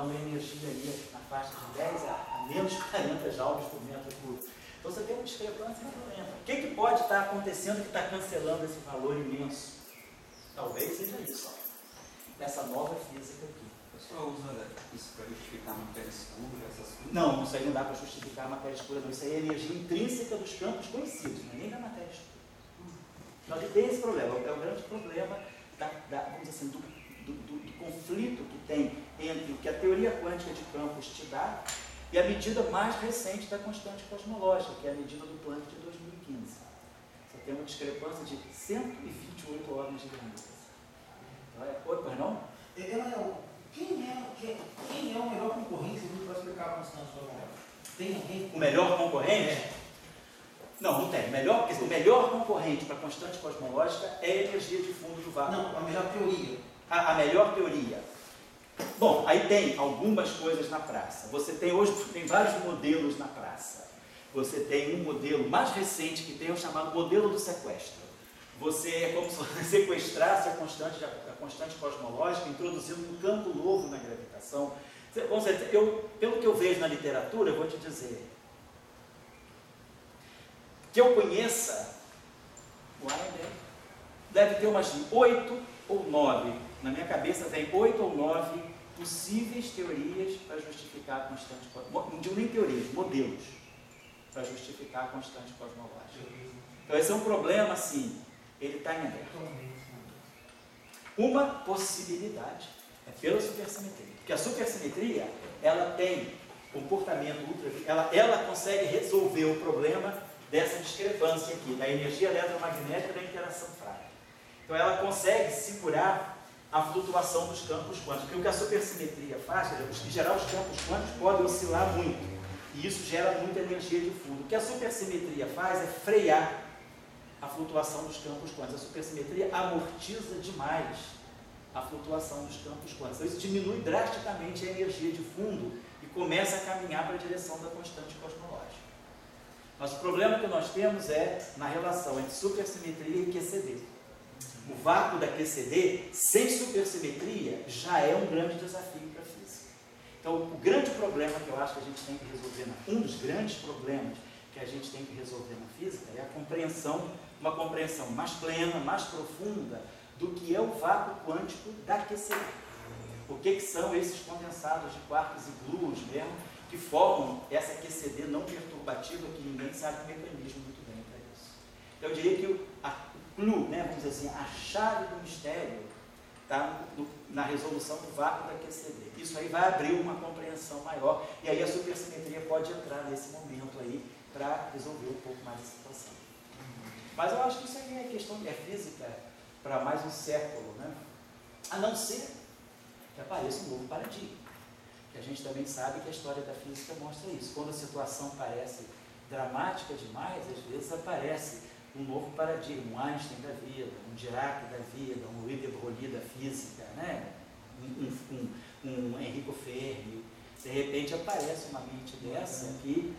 quando a energia ali na faixa de 10 a menos 40 joules por metro cúbico. Então você tem uma discrepância violenta. O que pode estar acontecendo que está cancelando esse valor imenso? Talvez seja isso, ó. Essa nova física aqui. O pessoal usa isso para justificar a matéria escura, essas coisas? Não, isso aí não dá para justificar a matéria escura, não. Isso aí é energia intrínseca dos campos conhecidos, não é nem da matéria escura. Então a gente tem esse problema, é o grande problema vamos dizer assim, do conflito que tem entre o que a teoria quântica de campos te dá e a medida mais recente da constante cosmológica, que é a medida do Planck de 2015. Você tem uma discrepância de 128 ordens de grandeza. Então oi, pois não? Quem é o melhor concorrente para explicar a constante cosmológica? Tem alguém? O melhor concorrente? Não tem. O melhor concorrente para a constante cosmológica é a energia de fundo do vácuo. Não, a melhor teoria. A melhor teoria. Bom, aí tem algumas coisas na praça. Você tem hoje vários modelos na praça. Você tem um modelo mais recente que tem o chamado modelo do sequestro. Você é como se você sequestrasse a constante cosmológica, introduzindo um campo novo na gravitação. Pelo que eu vejo na literatura, eu vou te dizer, que eu conheça, deve ter umas 8 ou 9, na minha cabeça vem 8 ou 9 possíveis teorias para justificar a constante cosmológica, não digo nem teorias, modelos, para justificar a constante cosmológica. Então esse é um problema, assim, ele está em aberto. Uma possibilidade é pela supersimetria, porque a supersimetria, ela tem comportamento ela consegue resolver o problema dessa discrepância aqui, da energia eletromagnética da interação fraca. Então ela consegue segurar a flutuação dos campos quânticos, porque o que a supersimetria faz, em geral os campos quânticos podem oscilar muito, e isso gera muita energia de fundo. O que a supersimetria faz é frear a flutuação dos campos quânticos. A supersimetria amortiza demais a flutuação dos campos quânticos. Então isso diminui drasticamente a energia de fundo e começa a caminhar para a direção da constante cosmológica. Mas o problema que nós temos é na relação entre supersimetria e QCD. O vácuo da QCD, sem supersimetria, já é um grande desafio para a física. Então, o grande problema que eu acho que a gente tem que resolver, um dos grandes problemas que a gente tem que resolver na física é uma compreensão mais plena, mais profunda do que é o vácuo quântico da QCD. O que são esses condensados de quarks e gluons mesmo, que formam essa QCD não perturbativa, que ninguém sabe o mecanismo muito bem para isso. Então, eu diria que o clou, vamos dizer assim, a chave do mistério está na resolução do vácuo da QCD. Isso aí vai abrir uma compreensão maior, e aí a supersimetria pode entrar nesse momento aí para resolver um pouco mais a situação. Mas eu acho que isso aí é questão de física para mais um século, a não ser que apareça um novo paradigma. Que a gente também sabe que a história da física mostra isso. Quando a situação parece dramática demais, às vezes aparece um novo paradigma, um Einstein da vida, um Dirac da vida, um Louis de Broglie da física, um Enrico Fermi. De repente aparece uma mente dessa que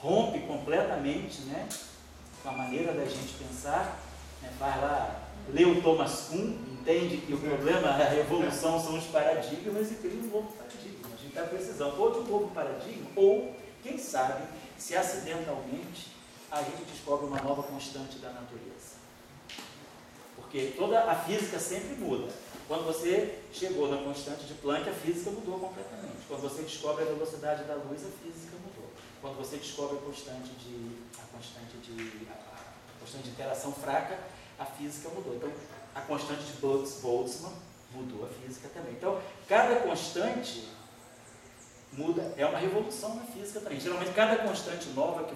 rompe completamente com a maneira da gente pensar, vai lá, lê o Thomas Kuhn, entende que o problema, a evolução são os paradigmas e cria um novo paradigma. A gente está precisando ou de um novo paradigma, ou, quem sabe, se acidentalmente a gente descobre uma nova constante da natureza. Porque toda a física sempre muda. Quando você chegou na constante de Planck, a física mudou completamente. Quando você descobre a velocidade da luz, a física mudou. Quando você descobre a constante de interação fraca, a física mudou. Então, a constante de Boltzmann mudou a física também. Então, cada constante muda, é uma revolução na física também. Geralmente, cada constante nova que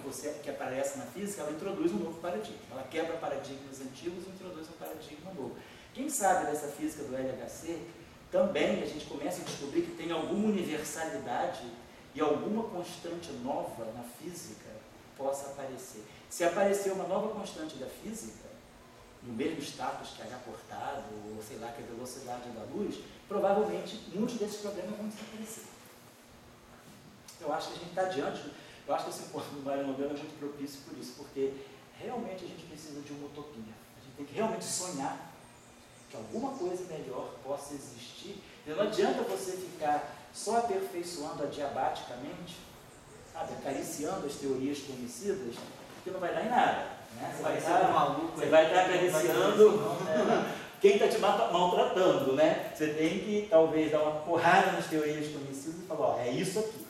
aparece na física, ela introduz um novo paradigma. Ela quebra paradigmas antigos e introduz um paradigma novo. Quem sabe dessa física do LHC, também a gente começa a descobrir que tem alguma universalidade e alguma constante nova na física possa aparecer. Se aparecer uma nova constante da física, no mesmo status que H cortado, ou sei lá, que a velocidade da luz, provavelmente muitos desses problemas vão desaparecer. Eu acho que a gente está diante, eu acho que esse encontro do Mário Novelo é muito propício por isso, porque realmente a gente precisa de uma utopia. A gente tem que realmente sonhar que alguma coisa melhor possa existir. Não adianta você ficar só aperfeiçoando adiabaticamente, sabe, acariciando as teorias homicidas, que não vai dar em nada. Né? Você vai estar acariciando quem está te maltratando. Né? Você tem que, talvez, dar uma porrada nas teorias homicidas e falar, ó, é isso aqui.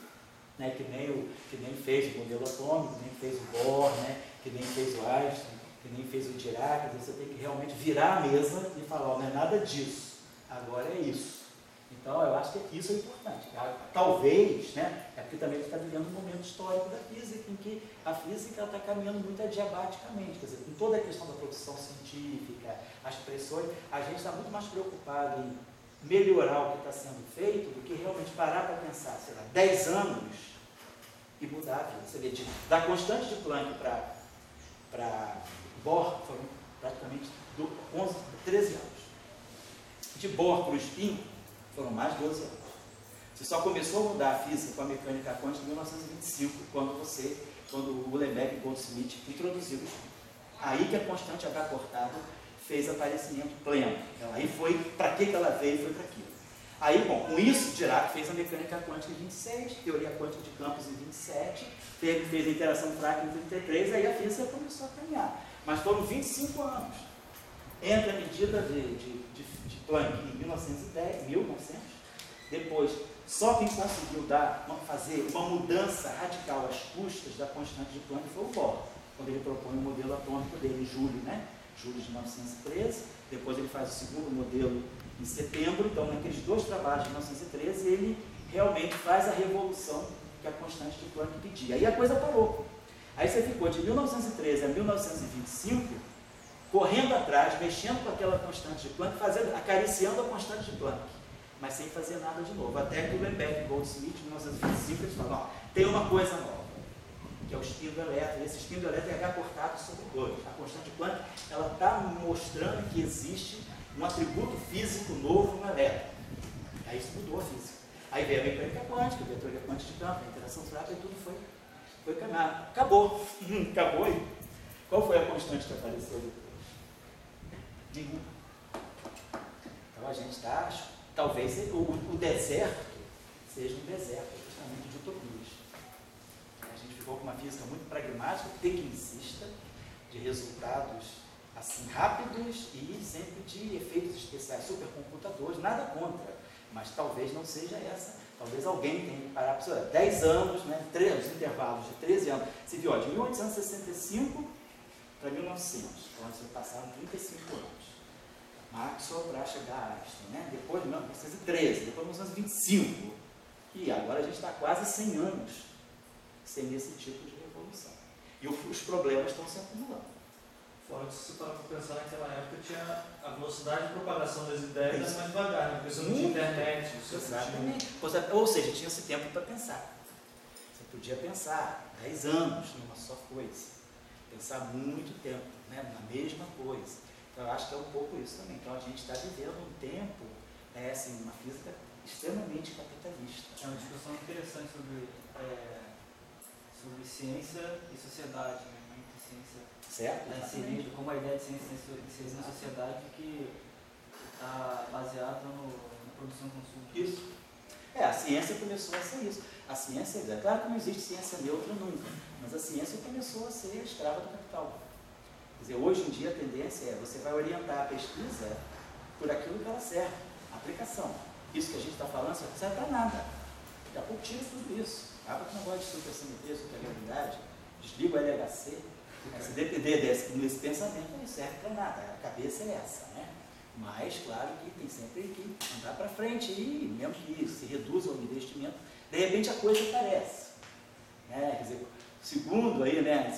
Né? Que nem fez o modelo atômico, que nem fez o Bohr, né? Que nem fez o Einstein, que nem fez o Dirac. Você tem que realmente virar a mesa e falar, ó, não é nada disso, agora é isso. Então, eu acho que isso é importante. Talvez, né, é porque também a gente está vivendo um momento histórico da física, em que a física está caminhando muito adiabaticamente, quer dizer, com toda a questão da produção científica, as pressões, a gente está muito mais preocupado em melhorar o que está sendo feito do que realmente parar para pensar, sei lá, 10 anos e mudar a vida. Você vê, da constante de Planck para Bohr, foram praticamente 13 anos. De Bohr para o spin, foram mais de 12 anos. Você só começou a mudar a física com a mecânica quântica em 1925, quando o Uhlenbeck e Goldsmith introduziram o spin. Aí que a constante H cortado fez aparecimento pleno. Então, aí foi, para que ela veio, foi para aquilo. Aí, bom, com isso, Dirac fez a mecânica quântica em 26, teoria quântica de campos em 27, fez a interação fraca em 33, aí a física começou a caminhar. Mas foram 25 anos. Entre a medida de Planck em 1900, depois, só quem conseguiu fazer uma mudança radical às custas da constante de Planck foi o Bohr, quando ele propõe o modelo atômico dele em julho, né? Julho de 1913, depois ele faz o segundo modelo em setembro, então naqueles dois trabalhos de 1913 ele realmente faz a revolução que a constante de Planck pedia. Aí a coisa parou. Aí você ficou de 1913 a 1925 correndo atrás, mexendo com aquela constante de Planck, acariciando a constante de Planck, mas sem fazer nada de novo. Até que o Uhlenbeck e Goldsmith, em 1925, eles falam, ó, tem uma coisa nova, que é o spin do elétron. Esse spin do elétron é H cortado sobre 2. A constante de Planck, ela está mostrando que existe um atributo físico novo no elétron. Aí isso mudou a física. Aí veio a mecânica quântica, a teoria quântica de campo, a interação fraca, e tudo foi caminhado. Acabou. Acabou aí. Qual foi a constante que apareceu depois? Nenhuma. Então a gente está, talvez o deserto seja um deserto justamente de utopias. A gente ficou com uma física muito pragmática, tecnicista, de resultados assim rápidos e sempre de efeitos especiais, supercomputadores, nada contra, mas talvez não seja essa. Talvez alguém tenha que parar para 10 anos, né, os intervalos de 13 anos. Você viu, ó, de 1865 para 1900, então se passaram 35 anos. Maxwell para chegar a Einstein, né? Depois de 1913, depois de 1925. E agora a gente está quase 100 anos sem esse tipo de revolução. E os problemas estão se acumulando. Fora disso, você para pensar, naquela época tinha a velocidade de propagação das ideias era mais devagar, né? Porque você não tinha internet. Exatamente. Ou seja, tinha esse tempo para pensar. Você podia pensar 10 anos numa só coisa. Pensar muito tempo, né? Na mesma coisa. Então, eu acho que é um pouco isso também. Então, a gente está vivendo um tempo, assim, uma física extremamente capitalista. É uma discussão interessante sobre ciência e sociedade, né? Como a ciência está inserida, como a ideia de ciência inserida na sociedade que está baseada na produção e consumo. Isso. A ciência começou a ser isso. A ciência, é claro que não existe ciência neutra nunca, mas a ciência começou a ser escrava do capital. Quer dizer, hoje em dia a tendência você vai orientar a pesquisa por aquilo que ela serve, a aplicação. Isso que a gente está falando não serve para nada. Daqui a pouco tira tudo isso. Acaba com o negócio de supersimetria, supergravidade, desliga o LHC. Se depender desse pensamento, não serve para nada. A cabeça é essa, né? Mas, claro que tem sempre que andar para frente e, mesmo que se reduza o investimento, de repente a coisa aparece. Né? Quer dizer, segundo aí, né,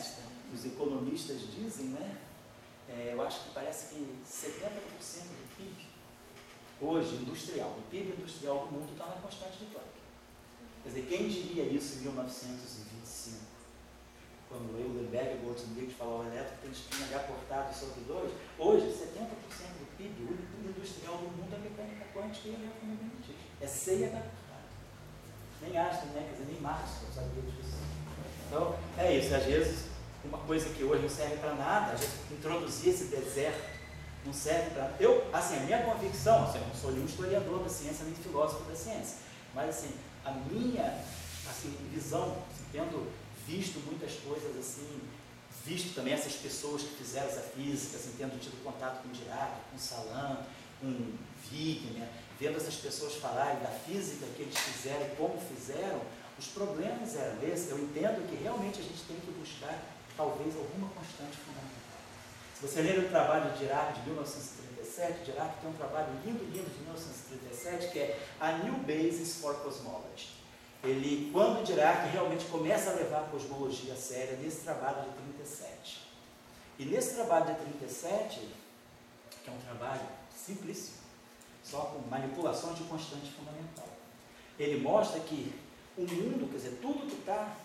os economistas dizem, né, eu acho que parece que 70% do PIB, hoje, industrial, o PIB industrial do mundo está na constante de Planck. Quer dizer, quem diria isso em 1925? Quando o Uhlenbeck e Goldsmith falavam o elétrico tem spin H cortado sobre 2, hoje 70% do PIB industrial do mundo é mecânica quântica e eletromagnetismo. É C e H cortado. Nem Einstein, né? Quer dizer, nem Marx sabia disso. Então, é isso. Às vezes, uma coisa que hoje não serve para nada, a gente introduzir esse deserto, não serve para... a minha convicção, eu não sou nenhum historiador da ciência, nem filósofo da ciência, Mas assim, a minha visão, tendo visto muitas coisas assim, visto também essas pessoas que fizeram essa física, assim, tendo tido contato com Dirac, com Salam, com Wigner, vendo essas pessoas falarem da física que eles fizeram e como fizeram, os problemas eram esses. Eu entendo que realmente a gente tem que buscar talvez alguma constante fundamental. Se você ler o trabalho de Dirac de 1937, Dirac tem um trabalho lindo de 1937 que é A New Basis for Cosmology. Ele, quando Dirac realmente começa a levar a cosmologia a séria nesse trabalho de 37. E nesse trabalho de 37, que é um trabalho simplíssimo, só com manipulações de constante fundamental, ele mostra que o mundo, quer dizer, tudo que está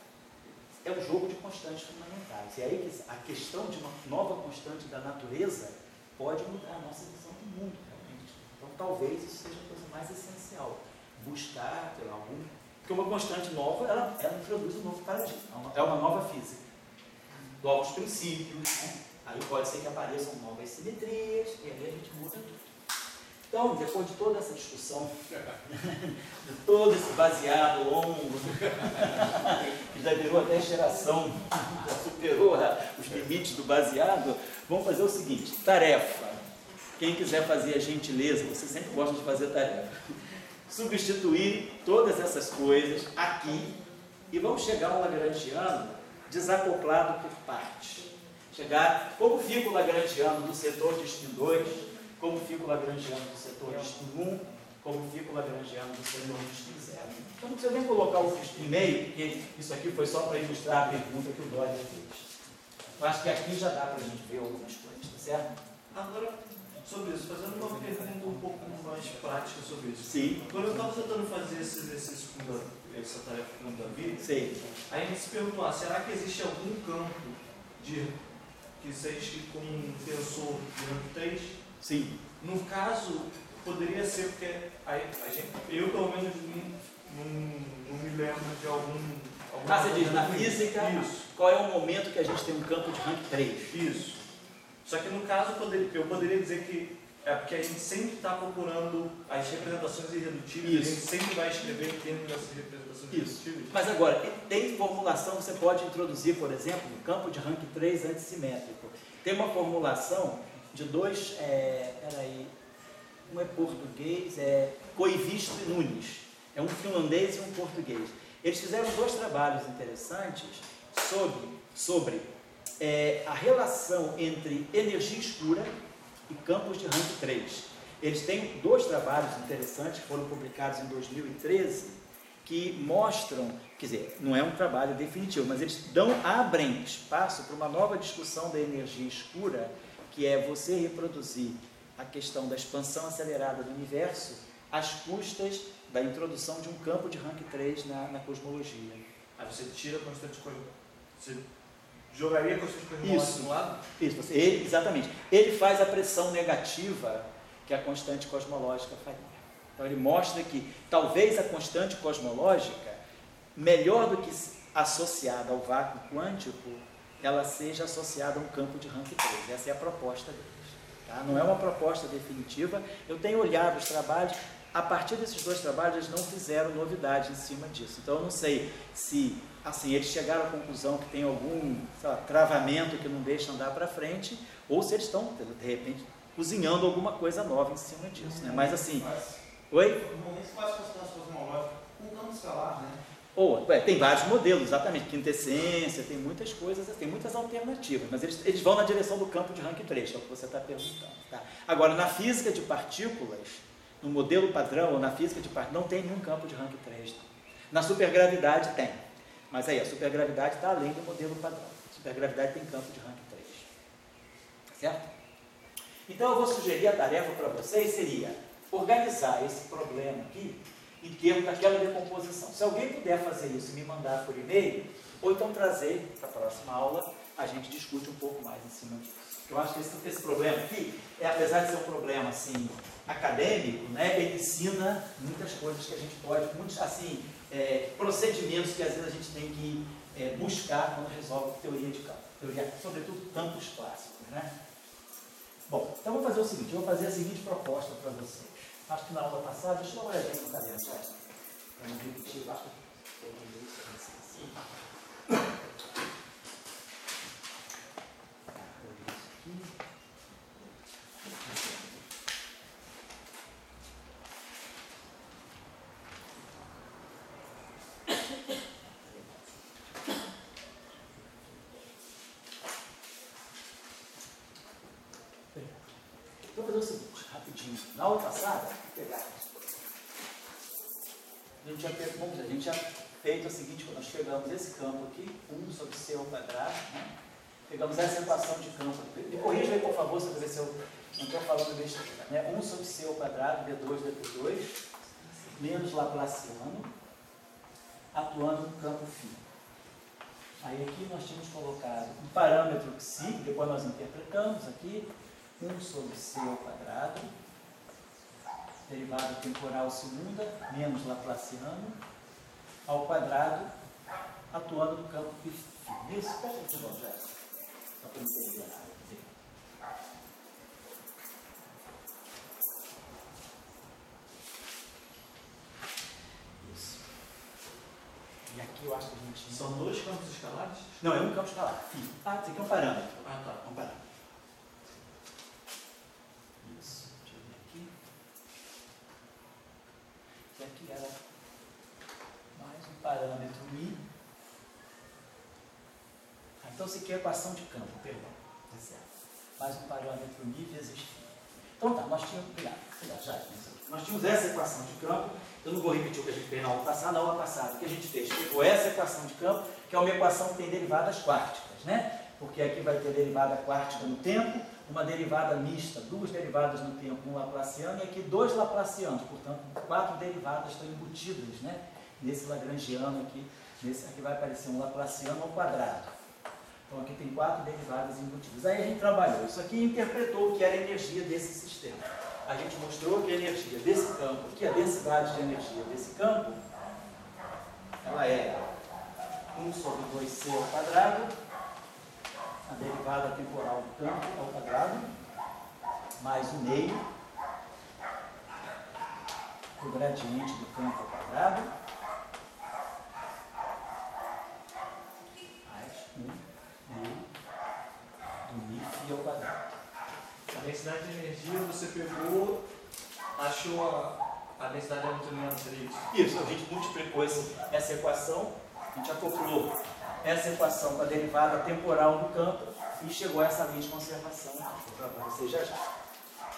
é um jogo de constantes fundamentais. E aí a questão de uma nova constante da natureza pode mudar a nossa visão do mundo, realmente. Então, talvez isso seja a coisa mais essencial. Buscar algum... Porque uma constante nova, ela introduz um novo paradigma. É uma nova física. Novos princípios, né? Aí pode ser que apareçam novas simetrias, e aí a gente muda tudo. Então, depois de toda essa discussão, de todo esse baseado longo, que já virou até geração, já superou os limites do baseado, vamos fazer o seguinte, tarefa. Quem quiser fazer a gentileza, você sempre gosta de fazer tarefa. Substituir todas essas coisas aqui e vamos chegar ao lagrangiano desacoplado por partes. Chegar, como fica o lagrangiano do setor de spin 2, como fica o lagrangiano do setor de spin 1, como fica o lagrangiano do setor de spin 0. Então não precisa nem colocar o spin meio, porque isso aqui foi só para ilustrar a pergunta que o Dória fez. Eu acho que aqui já dá para a gente ver algumas coisas, tá certo? Agora, sobre isso, fazendo uma pergunta um pouco mais prática sobre isso. Sim. Quando eu estava tentando fazer esse exercício essa tarefa com o Davi, sim, aí a gente se perguntou, será que existe algum campo que seja escrito como um tensor de rank 3? Sim. No caso, poderia ser porque eu pelo menos não me lembro de algum você diz, na física, isso. Qual é o momento que a gente tem um campo de rank 3? Isso. Só que no caso, eu poderia dizer que é porque a gente sempre está procurando as representações irredutíveis, a gente sempre vai escrever em termos dessas representações irredutíveis. Mas agora, tem formulação, você pode introduzir, por exemplo, um campo de rank 3 antissimétrico. Tem uma formulação de dois, um é português, Koivisto e Nunes. É um finlandês e um português. Eles fizeram dois trabalhos interessantes sobre a relação entre energia escura e campos de rank 3. Eles têm dois trabalhos interessantes que foram publicados em 2013 que mostram, quer dizer, não é um trabalho definitivo, mas eles abrem espaço para uma nova discussão da energia escura, que é você reproduzir a questão da expansão acelerada do universo às custas da introdução de um campo de rank 3 na cosmologia. Aí você tira a constante cosmológica. Você jogaria a constante cosmológica do lado? Isso, exatamente. Ele faz a pressão negativa que a constante cosmológica faria. Então ele mostra que talvez a constante cosmológica, melhor do que associada ao vácuo quântico, ela seja associada a um campo de rank 3. Essa é a proposta deles. Tá? Não é uma proposta definitiva. Eu tenho olhado os trabalhos, a partir desses dois trabalhos eles não fizeram novidade em cima disso. Então eu não sei se assim, eles chegaram à conclusão que tem algum travamento que não deixa andar para frente, ou se eles estão, de repente, cozinhando alguma coisa nova em cima disso. Né? Mas assim... Oi? Normalmente se faz constância cosmológica com campo escalar, né? Tem vários modelos, exatamente, quintessência, tem muitas coisas, tem muitas alternativas, mas eles vão na direção do campo de rank 3, que é o que você está perguntando. Tá? Agora, na física de partículas, no modelo padrão, ou na física de partículas, não tem nenhum campo de rank 3. Não. Na supergravidade tem, mas aí a supergravidade está além do modelo padrão. A supergravidade tem campo de rank 3. Certo? Então eu vou sugerir a tarefa para vocês, seria organizar esse problema aqui em termos daquela decomposição. Se alguém puder fazer isso e me mandar por e-mail, ou então trazer para a próxima aula, a gente discute um pouco mais em cima disso. Eu acho que esse problema aqui, apesar de ser um problema assim, acadêmico, né, ele ensina muitas coisas que a gente pode, muitos assim, procedimentos que às vezes a gente tem que buscar quando resolve teoria de campo. Sobretudo campos clássicos. Né? Bom, então vou fazer o seguinte, eu vou fazer a seguinte proposta para vocês. Acho que na aula passada, deixa eu dar uma olhadinha no caderno. Vamos repetir lá. Vou fazer o seguinte, rapidinho. Na aula passada, vou pegar. A gente tinha feito o seguinte, nós pegamos esse campo aqui, 1 sobre c ao quadrado, né? Pegamos essa equação de campo. Me corrija aí, por favor, se ver se eu não estou falando besteira. Né? 1 sobre c ao quadrado, d2 dt2, menos Laplaciano, atuando no campo φ. Aí aqui nós tínhamos colocado um parâmetro psi, depois nós interpretamos aqui, 1 sobre c ao quadrado, derivada temporal segunda, menos Laplaciano, ao quadrado, atuando no campo φ. Isso? Pode ser bom, já. Só para não perder nada. Isso. E aqui eu acho que a gente... São 2 campos escalares? Não, é um campo escalar. Φ. Ah, isso aqui é um parâmetro. Ah, tá. Um parâmetro. Isso. Deixa eu ver aqui. E aqui era mais um parâmetro μ. Então, isso aqui é equação de campo, perdão. Tá certo. Mais um parâmetro μ vezes φ. Então tá, nós tínhamos. Nós tínhamos essa equação de campo. Eu não vou repetir o que a gente fez na aula passada. Na aula passada, o que a gente fez? Pegou essa equação de campo, que é uma equação que tem derivadas quárticas, né? Porque aqui vai ter derivada quartica no tempo, uma derivada mista, 2 derivadas no tempo, um Laplaciano, e aqui 2 Laplacianos, portanto, 4 derivadas estão embutidas, né? Nesse Lagrangiano aqui, aqui vai aparecer um Laplaciano ao quadrado. Então aqui tem 4 derivadas embutidas. Aí a gente trabalhou isso aqui e interpretou o que era a energia desse sistema. A gente mostrou que a energia desse campo, que a densidade de energia desse campo, ela é 1 sobre 2c ao quadrado, a derivada temporal do campo ao quadrado, mais o meio do gradiente do campo ao quadrado, mais 1 meio do μ ao quadrado. A densidade de energia você pegou, achou a densidade hamiltoniana, seria isso? Isso, a gente multiplicou essa equação, a gente acoplou essa equação com a derivada temporal do campo e chegou a essa linha de conservação para vocês já.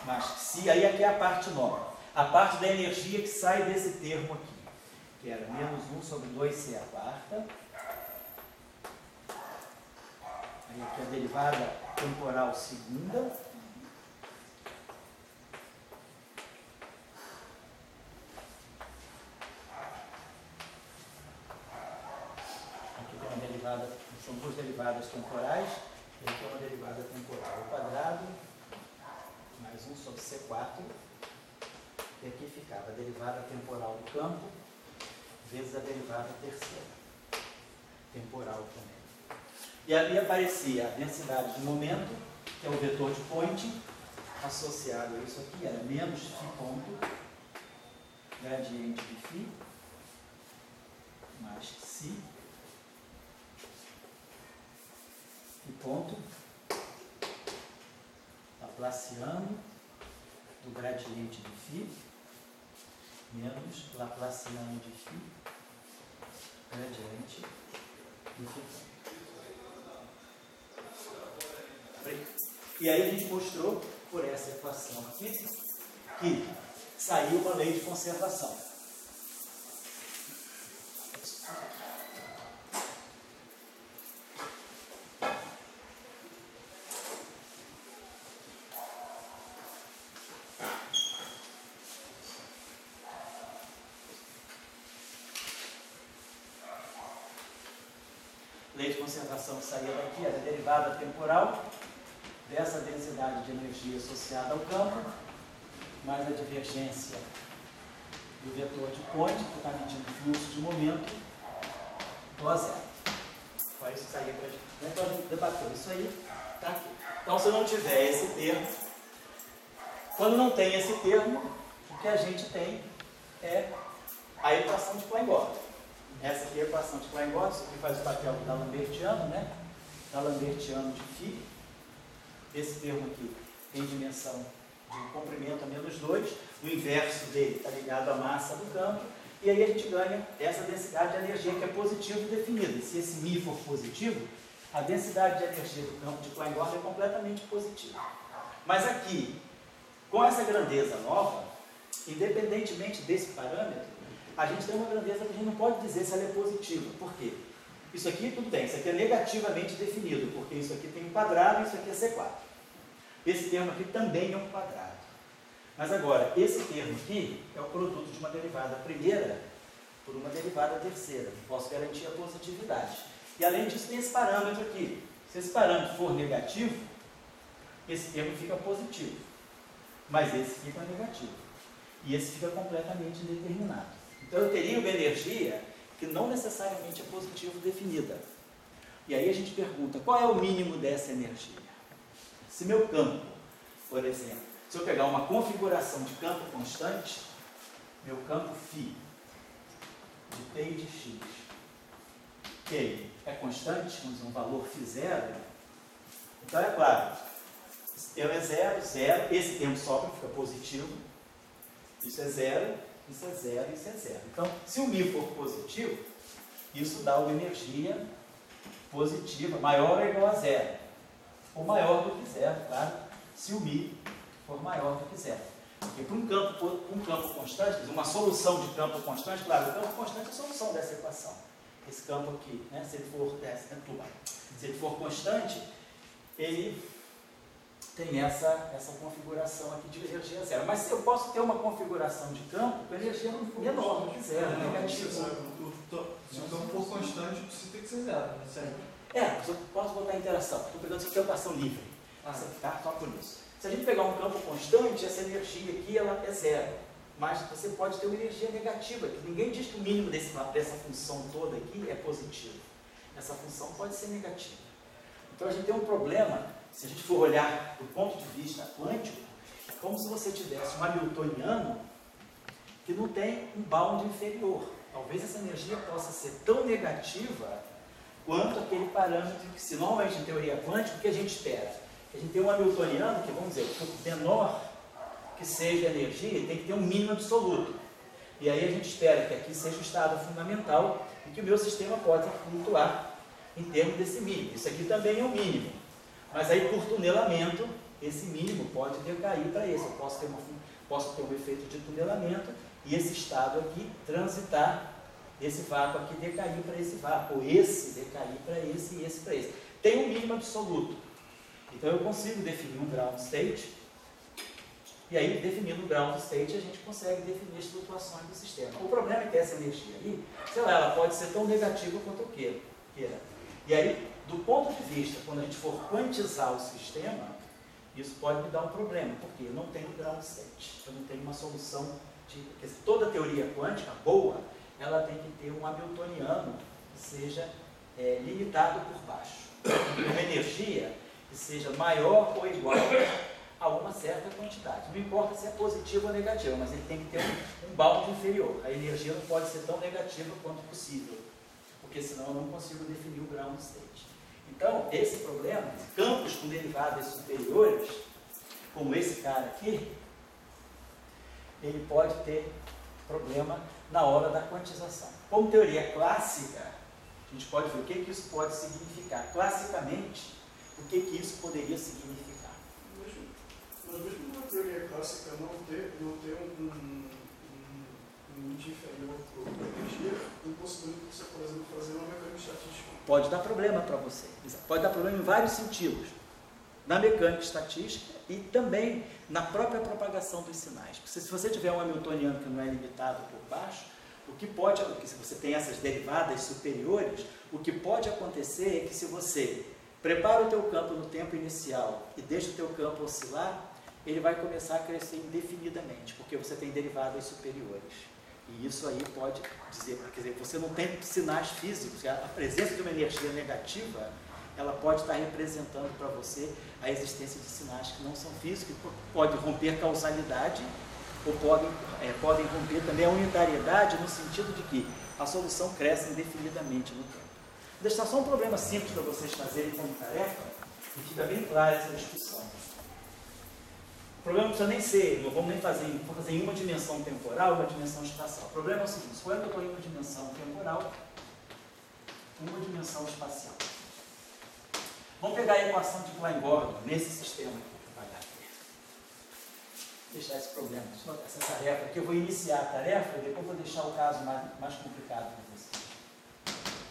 Mas se aí aqui é a parte nova, a parte da energia que sai desse termo aqui, que era menos 1 sobre 2c à quarta. Aí aqui a derivada temporal segunda. São 2 derivadas temporais, e aqui é uma derivada temporal ao quadrado, mais 1 sobre C4, e aqui ficava a derivada temporal do campo, vezes a derivada terceira, temporal também. E ali aparecia a densidade de momento, que é o vetor de Poynting, associado a isso aqui, era menos φ ponto, gradiente de φ, mais ψ, e ponto Laplaciano do gradiente de φ menos Laplaciano de φ gradiente do φ. E aí a gente mostrou por essa equação aqui que saiu uma lei de conservação. Lei de conservação que saía daqui era a derivada temporal dessa densidade de energia associada ao campo, mais a divergência do vetor de Poynting, que está medindo o fluxo de momento, igual a zero. Então isso saía para a gente. Então a gente debateu isso aí, está aqui. Então se não tiver esse termo, quando não tem esse termo, o que a gente tem é a equação de Klein-Gordon. Essa aqui é a equação de Klein-Gordon, isso aqui faz o papel do D'Alembertiano, né? D'Alembertiano de φ. Esse termo aqui tem dimensão de comprimento a -2, o inverso dele está ligado à massa do campo, e aí a gente ganha essa densidade de energia que é positiva definida. E se esse μ for positivo, a densidade de energia do campo de Klein-Gordon é completamente positiva. Mas aqui, com essa grandeza nova, independentemente desse parâmetro, a gente tem uma grandeza que a gente não pode dizer se ela é positiva. Por quê? Isso aqui, tudo bem, isso aqui é negativamente definido, porque isso aqui tem um quadrado e isso aqui é C4. Esse termo aqui também é um quadrado. Mas agora, esse termo aqui é o produto de uma derivada primeira por uma derivada terceira. Posso garantir a positividade. E além disso, tem esse parâmetro aqui. Se esse parâmetro for negativo, esse termo fica positivo. Mas esse fica negativo. E esse fica completamente indeterminado. Então eu teria uma energia que não necessariamente é positivo definida. E aí a gente pergunta, qual é o mínimo dessa energia? Se meu campo, por exemplo, se eu pegar uma configuração de campo constante, meu campo φ de t e de x, que ele é constante, vamos dizer, um valor φ0, então é claro, esse termo é 0, 0, esse termo sobra, fica positivo, isso é 0, isso é 0, isso é 0. Então, se o μ for positivo, isso dá uma energia positiva, maior ou igual a 0, ou maior do que 0, claro, se o μ for maior do que 0. Porque para um campo constante, uma solução de campo constante, claro, o campo constante é a solução dessa equação. Esse campo aqui, né, se ele for constante, ele tem essa configuração aqui de energia 0. Mas eu posso ter uma configuração de campo com energia menor do que 0, negativa. Se o campo for constante, precisa ter que ser 0, né? Certo? Eu posso botar interação. Estou pegando essa equação livre. Tá? Só por isso. Se a gente pegar um campo constante, essa energia aqui ela é 0. Mas você pode ter uma energia negativa. Que ninguém diz que o mínimo dessa função toda aqui é positivo. Essa função pode ser negativa. Então a gente tem um problema, se a gente for olhar do ponto de vista quântico, é como se você tivesse um hamiltoniano que não tem um bound inferior. Talvez essa energia possa ser tão negativa quanto aquele parâmetro que, se normalmente em teoria quântica, o que a gente espera? A gente tem um hamiltoniano que, vamos dizer, quanto menor que seja a energia, tem que ter um mínimo absoluto. E aí a gente espera que aqui seja o estado fundamental e que o meu sistema pode flutuar em termos desse mínimo. Isso aqui também é um mínimo. Mas aí, por tunelamento, esse mínimo pode decair para esse. Eu posso ter um efeito de tunelamento e esse estado aqui transitar, esse vácuo aqui decair para esse vácuo, ou esse decair para esse e esse para esse. Tem um mínimo absoluto. Então eu consigo definir um ground state, e aí, definindo o ground state, a gente consegue definir as flutuações do sistema. O problema é que essa energia aí, sei lá, ela pode ser tão negativa quanto eu queira. E aí, do ponto de vista, quando a gente for quantizar o sistema, isso pode me dar um problema, porque eu não tenho ground state, eu não tenho uma solução de... Porque toda teoria quântica boa, ela tem que ter um hamiltoniano que seja limitado por baixo. Uma energia que seja maior ou igual a uma certa quantidade. Não importa se é positiva ou negativa, mas ele tem que ter um bound inferior. A energia não pode ser tão negativa quanto possível, porque senão eu não consigo definir o ground state. Então, esse problema, campos com derivadas superiores, como esse cara aqui, ele pode ter problema na hora da quantização. Como teoria clássica, a gente pode ver o que isso pode significar. Classicamente, o que isso poderia significar? Mas mesmo na teoria clássica não ter um limite inferior para a energia, impossibilita você, por exemplo, fazer uma mecânica estatística. Pode dar problema para você. Pode dar problema em vários sentidos. Na mecânica estatística e também na própria propagação dos sinais. Porque se você tiver um hamiltoniano que não é limitado por baixo, se você tem essas derivadas superiores, o que pode acontecer é que se você prepara o teu campo no tempo inicial e deixa o teu campo oscilar, ele vai começar a crescer indefinidamente, porque você tem derivadas superiores. E isso aí pode dizer, quer dizer, você não tem sinais físicos, a presença de uma energia negativa, ela pode estar representando para você a existência de sinais que não são físicos, pode romper causalidade ou podem romper também a unitariedade no sentido de que a solução cresce indefinidamente no tempo. Vou deixar só um problema simples para vocês fazerem como tarefa, e fica bem clara essa discussão. O problema não precisa nem ser, não vamos nem fazer em uma dimensão temporal e uma dimensão espacial. O problema é o seguinte: quando eu estou em uma dimensão temporal, uma dimensão espacial. Vamos pegar a equação de Klein-Gordon nesse sistema aqui. Deixar esse problema, essa tarefa, porque eu vou iniciar a tarefa e depois vou deixar o caso mais complicado para vocês.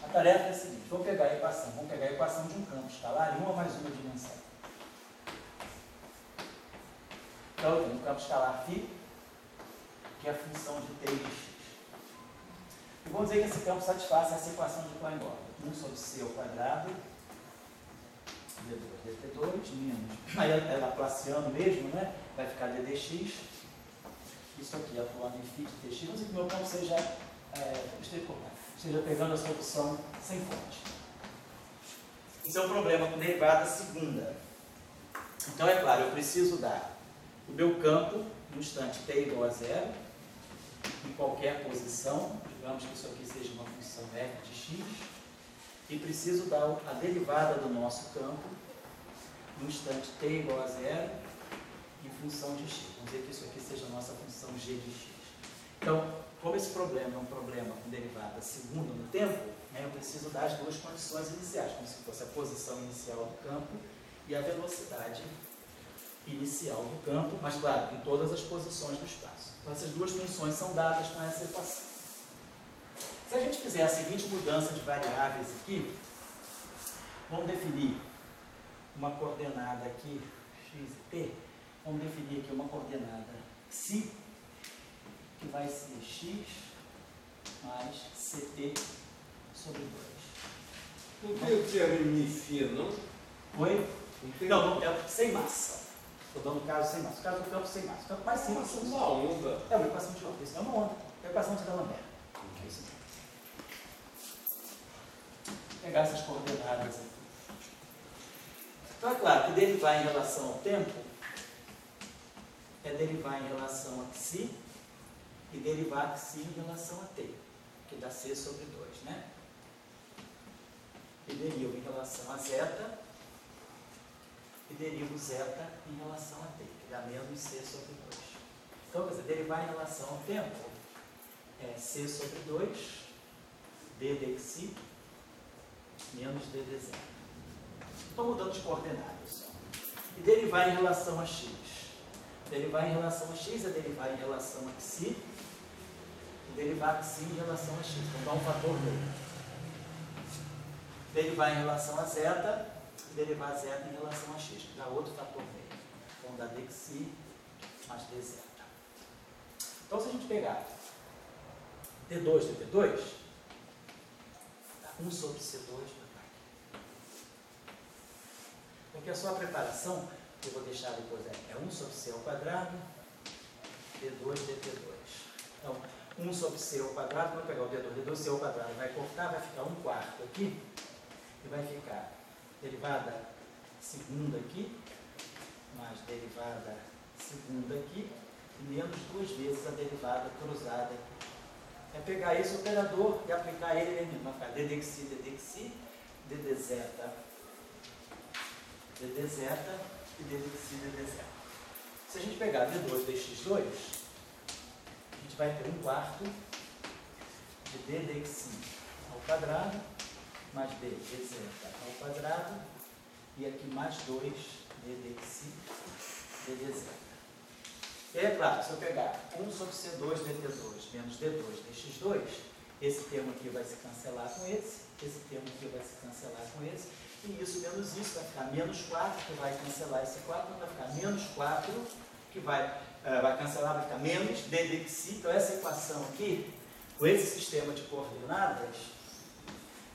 A tarefa é a seguinte: vamos pegar a equação de um campo escalar em uma mais uma dimensão. Então, eu tenho um campo escalar φ, que é a função de t e de x. E vamos dizer que esse campo satisfaz essa equação de Klein-Gordon. 1 sobre c ao quadrado, d2, dt2, menos. Aí é laplaciano mesmo, né? Vai ficar ddx. Isso aqui é atuando em φ de tx. Vamos dizer que o meu campo seja pegando a solução sem fonte. Isso é um problema com derivada segunda. Então, é claro, eu preciso dar o meu campo no instante t igual a zero, em qualquer posição, digamos que isso aqui seja uma função f de x, e preciso dar a derivada do nosso campo no instante t igual a zero, em função de x. Vamos dizer que isso aqui seja a nossa função g de x. Então, como esse problema é um problema com derivada segunda no tempo, né, eu preciso dar as duas condições iniciais, como se fosse a posição inicial do campo e a velocidade inicial do campo, mas claro, em todas as posições do espaço. Então, essas duas funções são dadas com essa equação. Se a gente fizer a seguinte mudança de variáveis aqui, vamos definir uma coordenada aqui, x e t, vamos definir aqui uma coordenada psi, que vai ser x mais ct sobre 2. Não tem o termo MIFI, não? Oi? Não, é sem massa. Estou dando o caso sem massa. O caso do campo sem massa. O campo mais simples. É uma onda. É uma equação de onda. Isso é uma onda. É a equação de D'Alembert. É isso mesmo. Vou pegar essas coordenadas aqui. Então é claro que derivar em relação ao tempo é derivar em relação a psi e derivar psi em relação a t, que dá c sobre 2, né? E derivo em relação a zeta e derivo zeta em relação a t, que dá menos c sobre 2. Então, quer dizer, derivar em relação ao tempo é c sobre 2, d dxi, menos d dz. Estou mudando de coordenadas só. E derivar em relação a x. Derivar em relação a x é derivar em relação a psi, e derivar psi em relação a x. Então, dá um fator meio. Derivar em relação a zeta, e derivar zeta em relação a x, que dá outro fator meio. Então, dá dxi mais dz. Então, se a gente pegar d2 dt2, dá 1 sobre c2 para cá. Porque a sua preparação, que eu vou deixar depois, é 1 sobre c ao quadrado, d2 dt2. Então, 1 sobre c ao quadrado, vamos pegar o d2 c ao quadrado, vai cortar, vai ficar 1/4 aqui, e vai ficar derivada segunda aqui, mais derivada segunda aqui, e menos 2 vezes a derivada cruzada aqui. É pegar esse operador e aplicar ele mesmo. Vai ficar ddxi, ddxi, ddz e ddxi, ddz. Se a gente pegar d2 dx2, a gente vai ter 1/4 de ddxi ao quadrado, mais d dz ao quadrado, e aqui mais 2 ddxi, ddz. E é claro, se eu pegar 1 sobre c2 dt2 menos d2 dx2, esse termo aqui vai se cancelar com esse termo aqui vai se cancelar com esse, e isso menos isso vai ficar menos 4, que vai cancelar esse 4, então vai ficar menos 4, que vai cancelar, vai ficar menos d dxi. Então essa equação aqui, com esse sistema de coordenadas,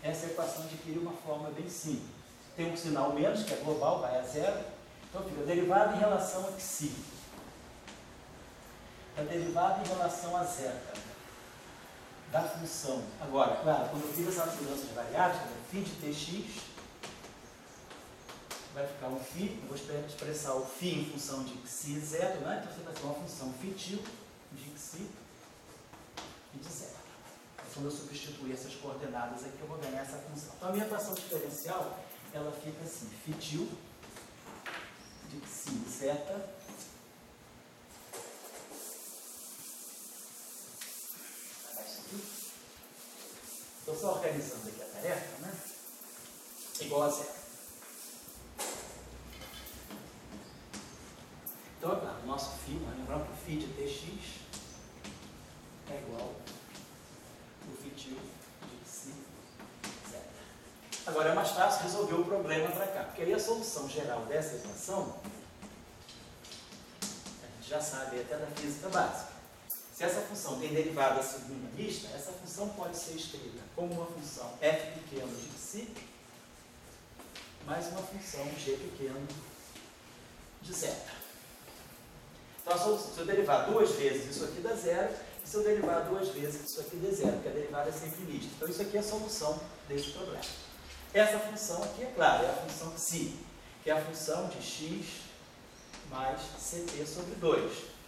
essa equação adquire uma forma bem simples. Tem um sinal menos, que é global, vai a zero, então fica derivada em relação a psi. A derivada em relação a zeta da função. Agora, claro, quando eu fiz essa mudança de variáveis, φ de tx vai ficar eu vou expressar o φ em função de psi e zeta, né? Então você vai ter uma função φ de xi e de zeta. Quando eu substituir essas coordenadas aqui, eu vou ganhar essa função. Então, a minha equação diferencial, ela fica assim, φ de xi e zeta estou só organizando aqui a tarefa, né? Igual a zero. Então, é claro, o nosso φ, lembrando que o φ de tx é igual ao φ de xi zeta. Agora é mais fácil resolver o problema para cá, porque aí a solução geral dessa equação, a gente já sabe até da física básica. Se essa função tem derivada segunda mista, essa função pode ser escrita como uma função f pequeno de xi mais uma função g pequeno de zeta. Então, a solução, se eu derivar duas vezes isso aqui dá zero, e se eu derivar duas vezes isso aqui dá zero, porque a derivada é sempre mista. Então, isso aqui é a solução desse problema. Essa função aqui, é claro, é a função xi, que é a função de x mais ct sobre 2.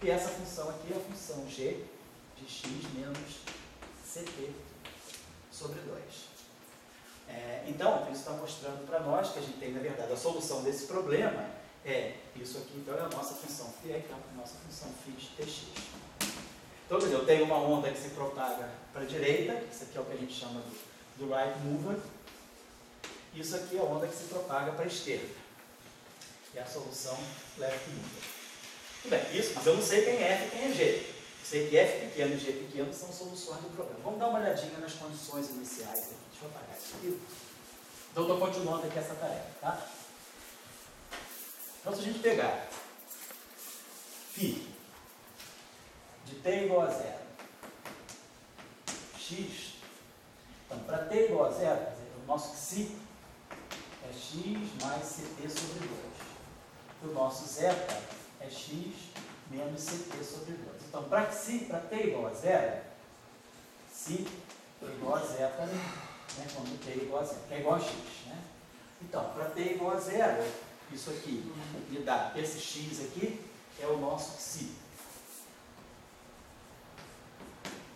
E essa função aqui é a função g de x menos ct sobre 2. Então, isso está mostrando para nós que a gente tem, na verdade, a solução desse problema é isso aqui, então é a nossa função φ, é a nossa função φ de tx. Então, quer dizer, eu tenho uma onda que se propaga para a direita, isso aqui é o que a gente chama do right mover, isso aqui é a onda que se propaga para a esquerda, é a solução left mover. Tudo bem, isso, mas eu não sei quem é f e quem é g. Eu sei que f pequeno e g pequeno são soluções do problema. Vamos dar uma olhadinha nas condições iniciais aqui. Deixa eu apagar isso aqui. Então, eu estou continuando aqui essa tarefa, tá? Então, se a gente pegar φ de t igual a zero, x, então, para t igual a zero, quer dizer, o nosso xi é x mais ct sobre 2. O nosso zeta é x menos ct sobre 2. Então, para t igual a zero, xi é igual a zeta, né, quando t é igual a zero, que é igual a x. Né? Então, para t igual a zero, isso aqui me dá, esse x aqui é o nosso xi.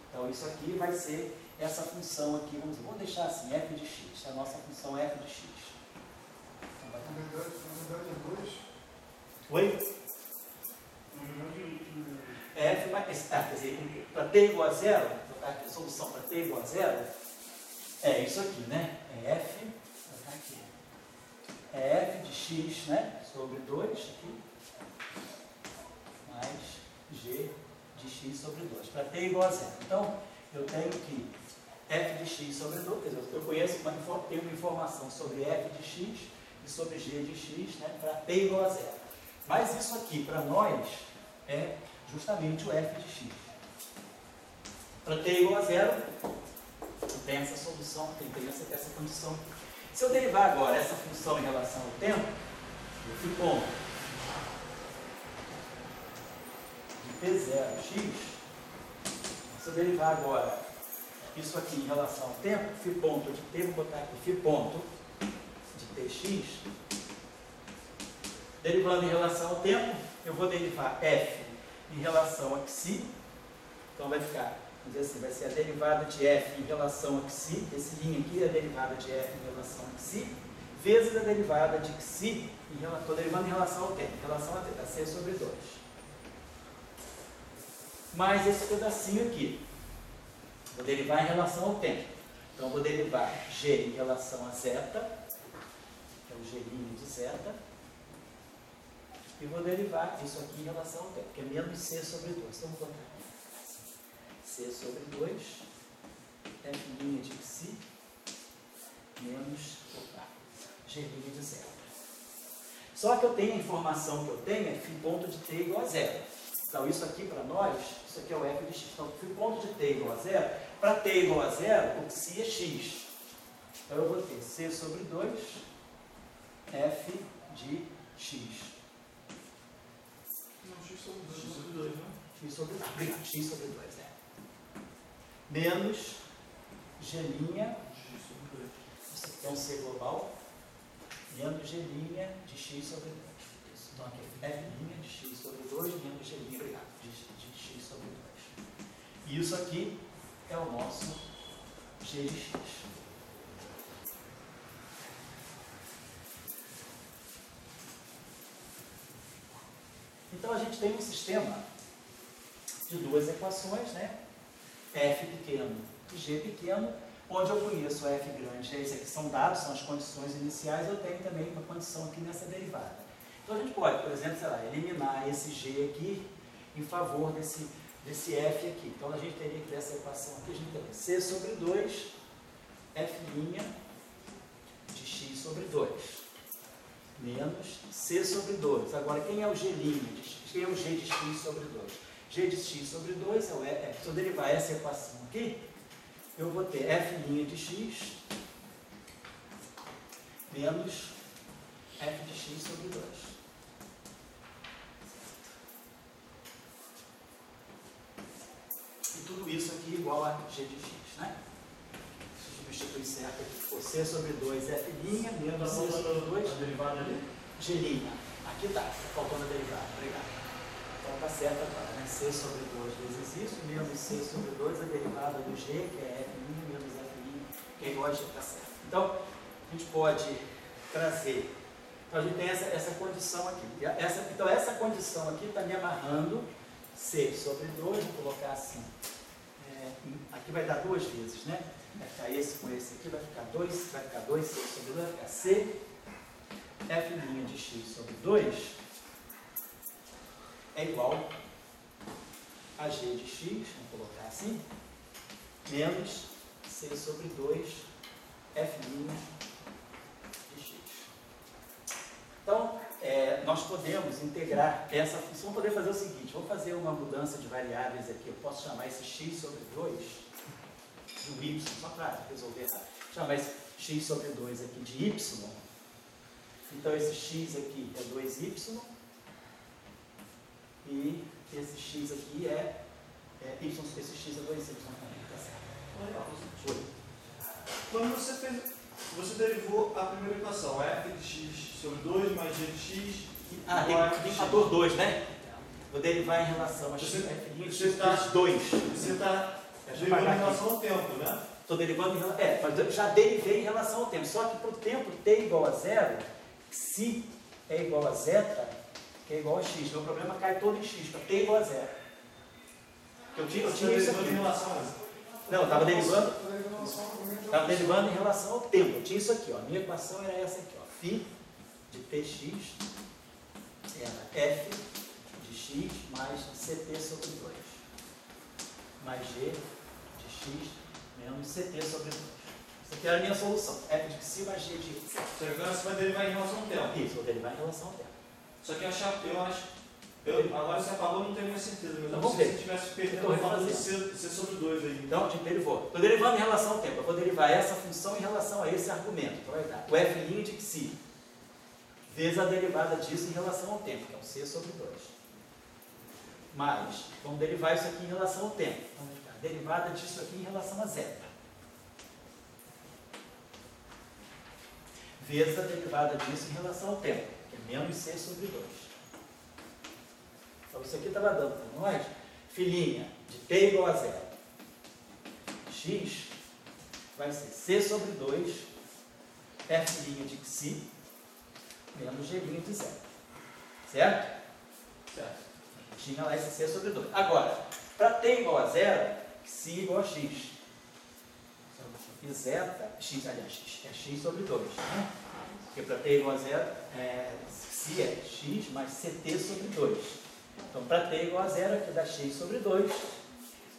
Então, isso aqui vai ser essa função aqui, vamos deixar assim, f de x, a nossa função f de x. Então, vai... Na verdade é 2. Oi? F mais, quer dizer, para t igual a zero, a solução para t igual a zero é isso aqui, né? É f, vou botar aqui, é f de x, né? Sobre 2 aqui, mais g de x sobre 2, para t igual a zero. Então, eu tenho que f de x sobre 2, quer dizer, eu conheço tenho uma informação sobre f de x e sobre g de x, né? Para t igual a zero. Mas isso aqui, para nós, é justamente o f de x. Para t igual a zero, tem essa solução, tem essa condição. Se eu derivar agora essa função em relação ao tempo, eu fico com de t0x, se eu derivar agora isso aqui em relação ao tempo, φ ponto de t, vou botar aqui φ ponto de tx, derivando em relação ao tempo, eu vou derivar f em relação a xi, então vai ficar, vamos dizer assim, vai ser a derivada de f em relação a xi, esse linha aqui é a derivada de f em relação a xi, vezes a derivada de xi, estou derivando em relação ao tempo, em relação a t, dá c sobre 2. Mais esse pedacinho aqui, vou derivar em relação ao tempo, então eu vou derivar g em relação a zeta, que é o g' de zeta, e vou derivar isso aqui em relação ao tempo, que é menos c sobre 2. Então, vou botar aqui. C sobre 2, f' de xi, menos g' de zeta. Só que eu tenho a informação que eu tenho é φ ponto de t igual a zero. Então, isso aqui para nós, isso aqui é o f de x. Então, φ ponto de t igual a zero, para t igual a zero, o xi é x. Então, eu vou ter c sobre 2, f de x. X sobre 2, né? X sobre 2. Obrigado, x sobre 2, né? Menos g', isso aqui é um c global, menos g' de x sobre 2. Então aqui é f' de x sobre 2 menos g', obrigado, de x sobre 2. E isso aqui é o nosso g de x. Então a gente tem um sistema de duas equações, né? F pequeno e G pequeno, onde eu conheço F grande, esse aqui são dados, são as condições iniciais, eu tenho também uma condição aqui nessa derivada. Então a gente pode, por exemplo, sei lá, eliminar esse G aqui em favor desse F aqui. Então a gente teria que ter essa equação aqui, a gente teria C sobre 2, F' de x sobre 2, menos C sobre 2. Agora, quem é o G' de x? Quem é o G de x sobre 2? G de x sobre 2, se eu derivar essa equação aqui, eu vou ter f' de x menos f de x sobre 2. E tudo isso aqui igual a g de x, né? Substitui certo aqui. Ficou c sobre 2 f' menos c sobre 2. A derivada ali? G'. Aqui está faltando a derivada. Obrigado. Então está certo agora, né? C sobre 2 vezes isso, menos C sobre 2, a derivada do G, que é F' menos F', que é igual a G, está certo. Então, a gente pode trazer. Então, a gente tem essa condição aqui. Então, essa condição aqui está me amarrando C sobre 2, vou colocar assim. Aqui vai dar duas vezes, né? Vai ficar esse com esse aqui, vai ficar 2C sobre 2, vai ficar C, F' de x sobre 2. É igual a g de x, vamos colocar assim, menos c sobre 2 f' de x. Então, nós podemos integrar essa função, poder fazer o seguinte, vou fazer uma mudança de variáveis aqui, eu posso chamar esse x sobre 2 de um y, só para resolver, tá? Chamar esse x sobre 2 aqui de y, então esse x aqui é 2y, e esse x aqui é y, esse x é 2y também, tá certo? Legal. Quando você derivou a primeira equação, f de x sobre 2 mais g de x igual a f de x. Fator 2, né? Vou derivar em relação a x, f de x vezes 2. Você está derivando em relação ao tempo, né? Estou derivando em relação... mas eu já derivei em relação ao tempo, só que para o tempo t igual a 0, se é igual a zeta, que é igual a x. Meu problema cai todo em x, para t igual a 0. Eu tinha isso aqui. Em relação a... Não, estava derivando em relação ao tempo. Eu tinha isso aqui, ó. A minha equação era essa aqui, ó. Φ de tx era f de x mais ct sobre 2. Mais g de x menos ct sobre 2. Isso aqui era a minha solução. F de x mais g de x. Agora você vai derivar em relação ao tempo. Isso, vou derivar em relação ao tempo. Só que eu acho, agora você falou, não tenho mais certeza, mas então, eu não sei se tivesse perdido o fator de C sobre 2 aí. Então, a gente derivou. Estou derivando em relação ao tempo. Eu vou derivar essa função em relação a esse argumento. Então, vai dar o f' de xi vezes a derivada disso em relação ao tempo, que é o c sobre 2. Mas, vamos derivar isso aqui em relação ao tempo. Então, vai ficar a derivada disso aqui em relação a zeta. Vezes a derivada disso em relação ao tempo, que é menos c sobre 2. Então, isso aqui estava dando para nós, filhinha de t igual a 0. X vai ser c sobre 2, f' de xi, menos g' de 0. Certo? Certo. Tinha lá esse c sobre 2. Agora, para t igual a 0, xi igual a x. E zeta, x, aliás, é x sobre 2. Né? Porque para t igual a 0, xi é x mais ct sobre 2. Então, para t igual a 0, aqui dá x sobre 2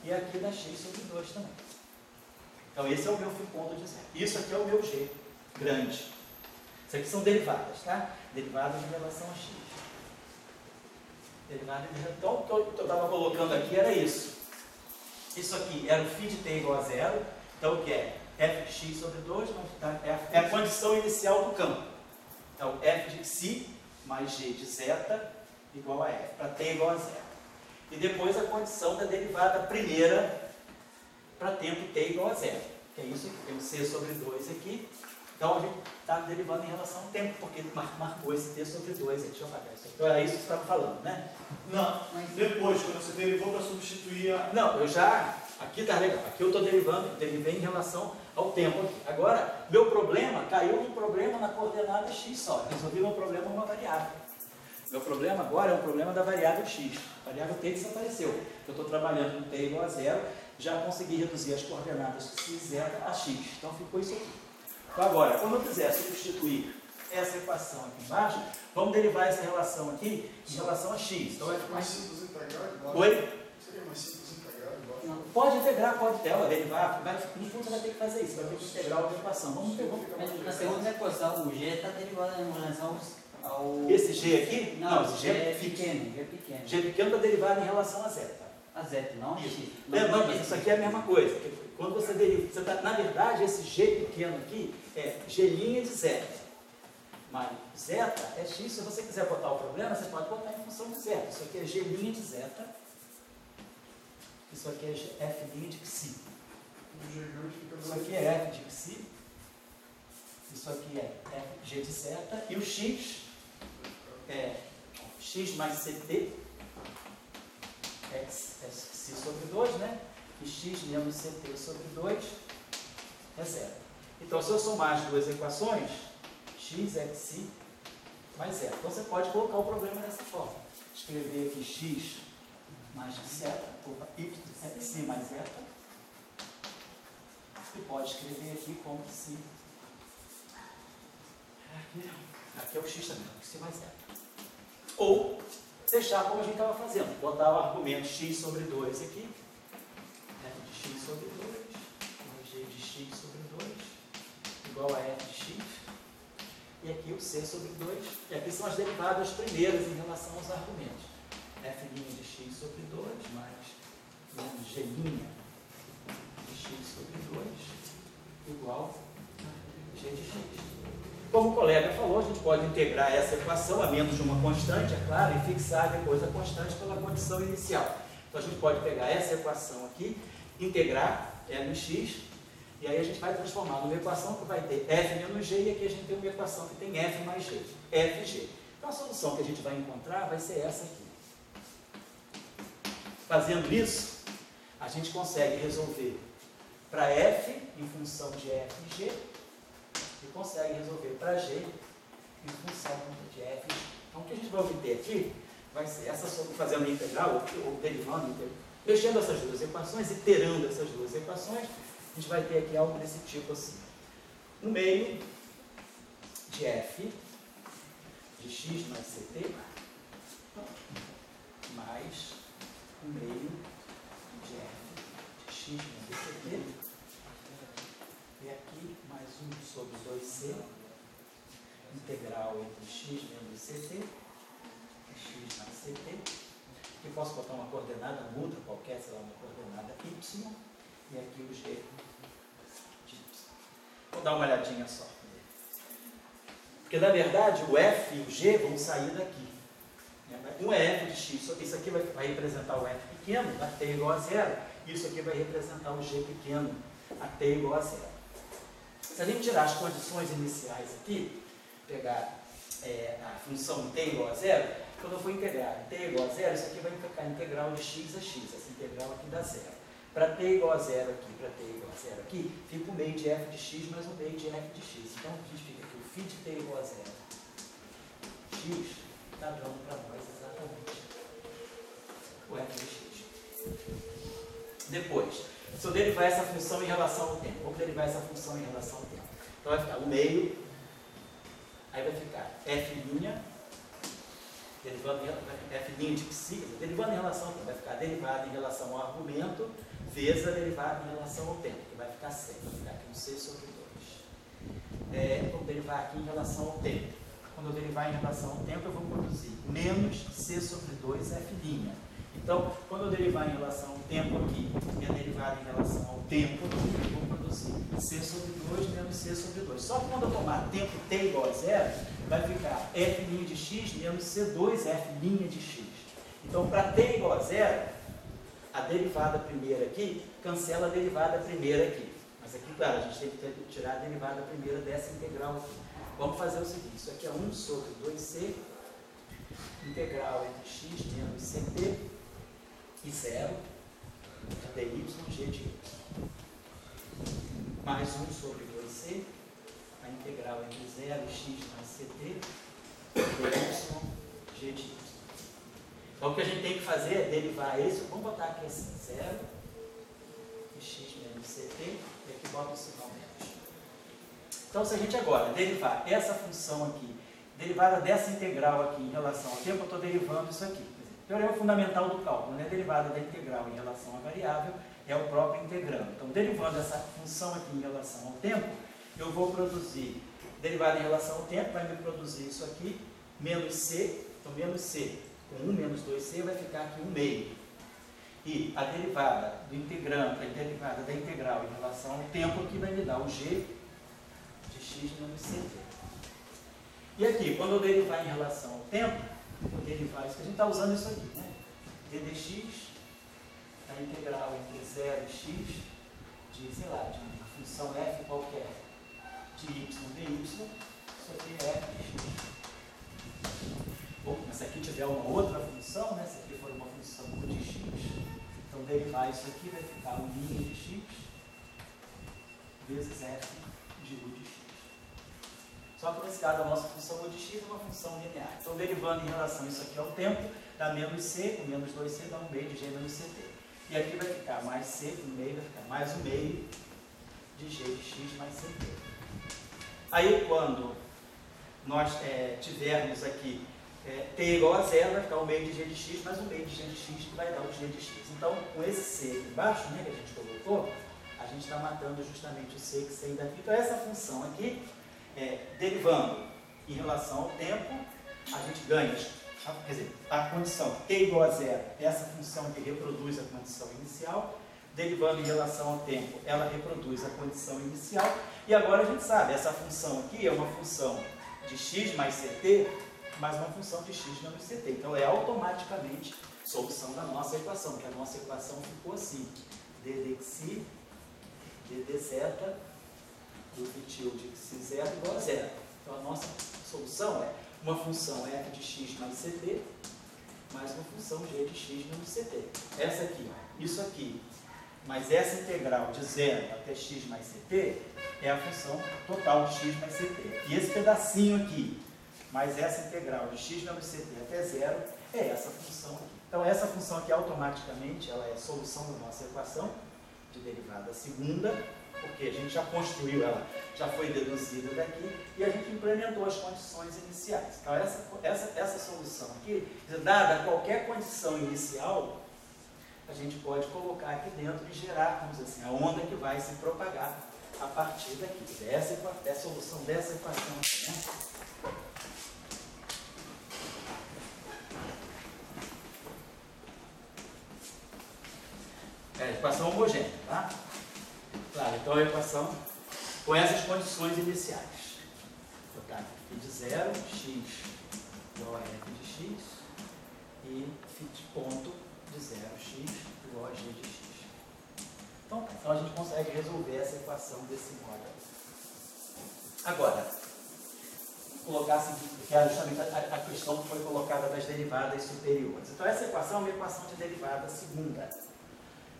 e aqui dá x sobre 2 também. Então, esse é o meu ponto de 0. Isso aqui é o meu g grande. Isso aqui são derivadas, tá? Derivadas em relação a x. Derivada em relação... Então, o que eu estava colocando aqui era isso. Isso aqui era o φ de t igual a 0. Então, o que é? f de x sobre 2 é a condição inicial do campo. Então, f de xi mais g de zeta igual a f, para t igual a 0. E depois a condição da derivada primeira para tempo t igual a 0. Que é isso aqui, tem o c sobre 2 aqui, Então a gente está derivando em relação ao tempo, porque marcou esse T sobre 2. Deixa eu apagar isso. Então era isso que você estava falando, né? Não, depois, quando você derivou para substituir a... Não, eu já... Aqui está legal. Aqui eu estou derivei em relação ao tempo aqui. Agora, meu problema caiu num problema na coordenada x só. Resolvi meu problema uma variável. Meu problema agora é um problema da variável x. A variável t desapareceu. Eu estou trabalhando com t igual a 0, já consegui reduzir as coordenadas x, zeta a x. Então ficou isso aqui. Então agora, quando eu quiser substituir essa equação aqui embaixo, vamos derivar essa relação aqui em relação a x. Então vai ficar mais simples integrar igual. Oi? Seria mais simples integrar igual. Pode integrar, pode derivar. No fundo você vai ter que fazer isso, vai ter que integrar a equação. Vamos ver. Mas na segunda equação, o g está derivado em relação ao... Esse g aqui? Não, esse g é pequeno. G pequeno está derivado em relação a zeta. A zeta, não a x. Não, mas isso aqui é a mesma coisa. Quando você deriva, na verdade, esse g pequeno aqui é g' de zeta. Mas zeta é x. Se você quiser botar o problema, você pode botar em função de zeta. Isso aqui é g' de zeta. Isso aqui é f' de psi. Isso aqui é f de psi. Isso aqui é g de zeta. E o x é x mais ct. É psi sobre 2, né? E x menos ct sobre 2 é zero. Então, se eu somar as duas equações, x é psi mais zero. Então, você pode colocar o problema dessa forma. Escrever aqui x mais zeta, y é psi mais zeta. E pode escrever aqui como psi. Aqui é o x também, psi mais zeta. Ou deixar como a gente estava fazendo, botar o argumento x sobre 2 aqui, f de x sobre 2, g de x sobre 2, igual a f de x, e aqui o c sobre 2, e aqui são as derivadas primeiras em relação aos argumentos, f' de x sobre 2, mais g' de x sobre 2, igual a g de x. Como o colega falou, a gente pode integrar essa equação a menos de uma constante, é claro, e fixar depois a constante pela condição inicial. Então a gente pode pegar essa equação aqui, integrar ela em x, e aí a gente vai transformar numa equação que vai ter f menos g, e aqui a gente tem uma equação que tem f mais g, fg. Então a solução que a gente vai encontrar vai ser essa aqui. Fazendo isso, a gente consegue resolver para f em função de f e g, e consegue resolver para g em função de f. Então, o que a gente vai obter aqui vai ser essa fazendo a integral, ou derivando, mexendo essas duas equações, iterando essas duas equações, a gente vai ter aqui algo desse tipo assim. No meio de f de x mais ct, mais o meio de f de x menos ct, e aqui mais 1 sobre 2c, integral entre x menos ct, x mais ct. Aqui posso botar uma coordenada muda qualquer, sei lá, uma coordenada y, e aqui o g de y. Vou dar uma olhadinha só. Porque, na verdade, o f e o g vão sair daqui. Um é f de x, isso aqui vai representar o f pequeno, a t igual a 0, e isso aqui vai representar o g pequeno, a t igual a 0. Se a gente tirar as condições iniciais aqui, pegar a função t igual a 0, quando eu for integrar t igual a 0, isso aqui vai ficar integral de x a x, essa integral aqui dá 0. Para t igual a 0 aqui, para t igual a 0 aqui, fica o meio de f de x mais o meio de f de x. Então, a gente fica aqui, o φ de t igual a 0, x está dando para nós exatamente o f de x. Depois, se eu derivar essa função em relação ao tempo, vamos derivar essa função em relação ao tempo. Então vai ficar o meio, aí vai ficar f', derivando f' de psi, derivando em relação ao tempo, vai ficar derivada em relação ao argumento, vezes a derivada em relação ao tempo, que vai ficar c, vai ficar aqui um c sobre 2. Vamos derivar aqui em relação ao tempo. Quando eu derivar em relação ao tempo, eu vou produzir menos c sobre 2 f'. Então, quando eu derivar em relação ao tempo aqui, minha derivada em relação ao tempo aqui, eu vou produzir c sobre 2 menos c sobre 2. Só que quando eu tomar tempo t igual a 0, vai ficar f' de x menos c2f' de x. Então, para t igual a 0, a derivada primeira aqui cancela a derivada primeira aqui. Mas Mas aqui, claro, a gente tem que tirar a derivada primeira dessa integral aqui. Vamos fazer o seguinte, isso aqui é 1 sobre 2c, integral entre x menos ct e 0, de dy, g de y. Mais 1 sobre 2c, a integral entre 0 e x mais ct, dy, g de y. Então o que a gente tem que fazer é derivar esse, vamos botar aqui assim, 0, e x menos ct, e aqui bota o sinal menos. Então se a gente agora derivar essa função aqui, derivada dessa integral aqui em relação ao tempo, eu estou derivando isso aqui. O teorema fundamental do cálculo, né? Derivada da integral em relação à variável é o próprio integrando. Então, derivando essa função aqui em relação ao tempo, eu vou produzir, derivada em relação ao tempo, vai me produzir isso aqui, menos c, então menos c com 1 menos 2c vai ficar aqui 1 meio. E a derivada do integrando, a derivada da integral em relação ao tempo aqui vai me dar o g de x menos ct. E aqui, quando eu derivar em relação ao tempo, vou derivar isso que a gente está usando isso aqui, né? d dx, a integral entre 0 e x, de, sei lá, de uma função f qualquer, de y dy, isso aqui é f de x. Bom, mas se aqui tiver uma outra função, né? Se aqui for uma função u de x, então derivar isso aqui vai ficar u' de x vezes f de u de x. Só que nesse caso a nossa função u de x é uma função linear. Então derivando em relação a isso aqui ao tempo, dá menos c, com menos 2c dá 1 meio de g menos ct. E aqui vai ficar mais c, no meio vai ficar mais 1 meio de g de x mais ct. Aí quando nós tivermos aqui t igual a 0, vai ficar 1 meio de g de x mais 1 meio de g de x, que vai dar o g de x. Então, com esse c aqui embaixo, né, que a gente colocou, a gente está matando justamente o c que sai daqui. Então, essa função aqui, derivando em relação ao tempo, a gente ganha, quer dizer, a condição t igual a 0, essa função que reproduz a condição inicial, derivando em relação ao tempo, ela reproduz a condição inicial, e agora a gente sabe, essa função aqui é uma função de x mais ct, mais uma função de x menos ct. Então, é automaticamente solução da nossa equação, que a nossa equação ficou assim, d dxi, d dz, do fitil de x0 igual a 0. Então, a nossa solução é uma função f de x mais ct, mais uma função g de x menos ct. Essa aqui, isso aqui, mais essa integral de 0 até x mais ct, é a função total de x mais ct. E esse pedacinho aqui, mais essa integral de x menos ct até 0, é essa função aqui. Então, essa função aqui, automaticamente, ela é a solução da nossa equação de derivada segunda, porque a gente já construiu ela, já foi deduzida daqui, e a gente implementou as condições iniciais. Então, essa solução aqui, dada qualquer condição inicial, a gente pode colocar aqui dentro e gerar, vamos dizer assim, a onda que vai se propagar a partir daqui. Essa é a solução dessa equação aqui, né? É a equação homogênea, tá? Claro, então a equação com essas condições iniciais. Vou botar aqui de 0, x igual a f de x, e de ponto de 0, x igual a g de x. Então a gente consegue resolver essa equação desse modo. Agora, vou colocar assim, que é justamente a questão que foi colocada das derivadas superiores. Então essa equação é uma equação de derivada segunda.